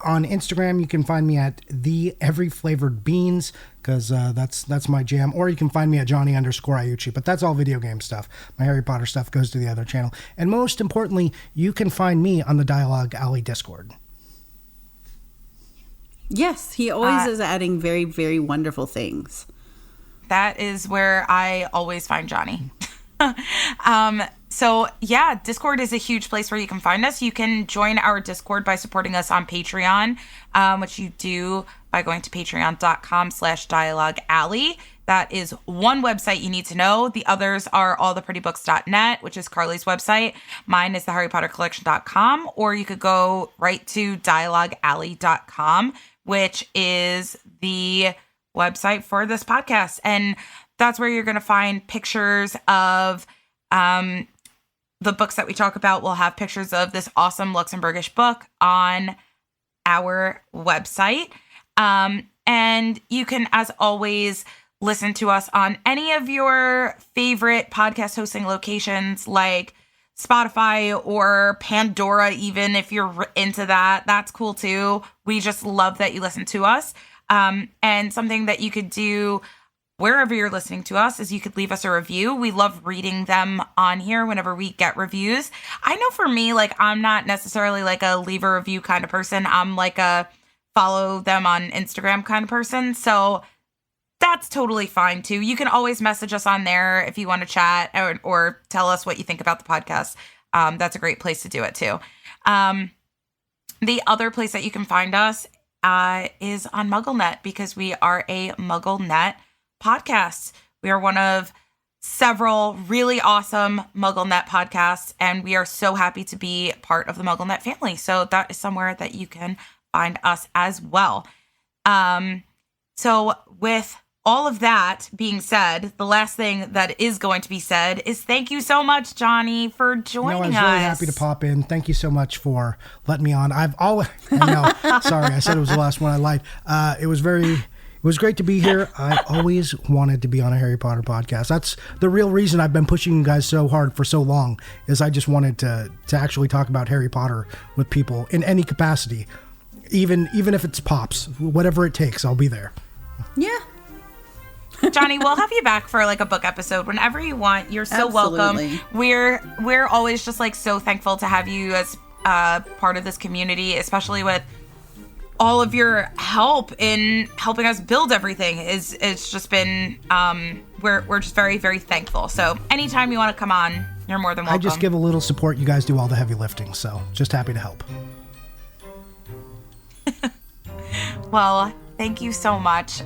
On Instagram, you can find me at the Every Flavored Beans, because that's my jam. Or you can find me at Johnny_Iucci. But that's all video game stuff. My Harry Potter stuff goes to the other channel. And most importantly, you can find me on the Dialogue Alley Discord. Yes, he always is adding very, very wonderful things. That is where I always find Johnny. So yeah, Discord is a huge place where you can find us. You can join our Discord by supporting us on Patreon, which you do by going to patreon.com/dialoguealley. That is one website you need to know. The others are alltheprettybooks.net, which is Carly's website. Mine is theharrypottercollection.com, or you could go right to dialoguealley.com, which is the website for this podcast. And that's where you're going to find pictures of the books that we talk about. We'll have pictures of this awesome Luxembourgish book on our website. And you can, as always, listen to us on any of your favorite podcast hosting locations like Spotify or Pandora, even if you're into that. That's cool too. We just love that you listen to us. And something that you could do wherever you're listening to us is you could leave us a review. We love reading them on here whenever we get reviews. I know for me, like, I'm not necessarily like a leave a review kind of person. I'm like a follow them on Instagram kind of person. So that's totally fine too. You can always message us on there if you want to chat or tell us what you think about the podcast. That's a great place to do it too. The other place that you can find us is on MuggleNet, because we are a MuggleNet podcast. We are one of several really awesome MuggleNet podcasts, and we are so happy to be part of the MuggleNet family. So that is somewhere that you can find us as well. So with all of that being said, the last thing that is going to be said is thank you so much, Johnny, for joining us. I was really happy to pop in. Thank you so much for letting me on. I've always, sorry, I said it was the last one. I lied. It was great to be here. I always wanted to be on a Harry Potter podcast. That's the real reason I've been pushing you guys so hard for so long, is I just wanted to actually talk about Harry Potter with people in any capacity. Even if it's Pops, whatever it takes, I'll be there. Yeah. Johnny, we'll have you back for like a book episode whenever you want. You're so Absolutely. welcome. We're always just like so thankful to have you as part of this community, especially with all of your help in helping us build everything. It's just been we're just very, very thankful. So anytime you want to come on, you're more than welcome. I just give a little support. You guys do all the heavy lifting, so just happy to help. Well, thank you so much.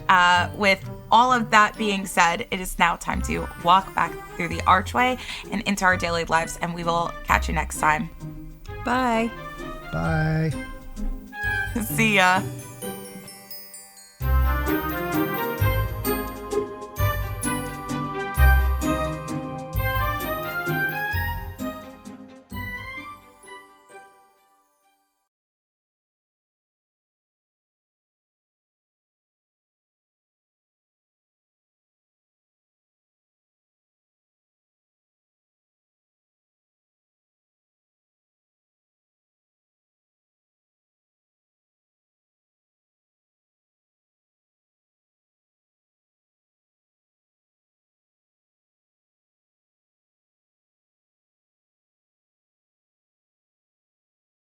With all of that being said, it is now time to walk back through the archway and into our daily lives, and we will catch you next time. Bye. Bye. See ya.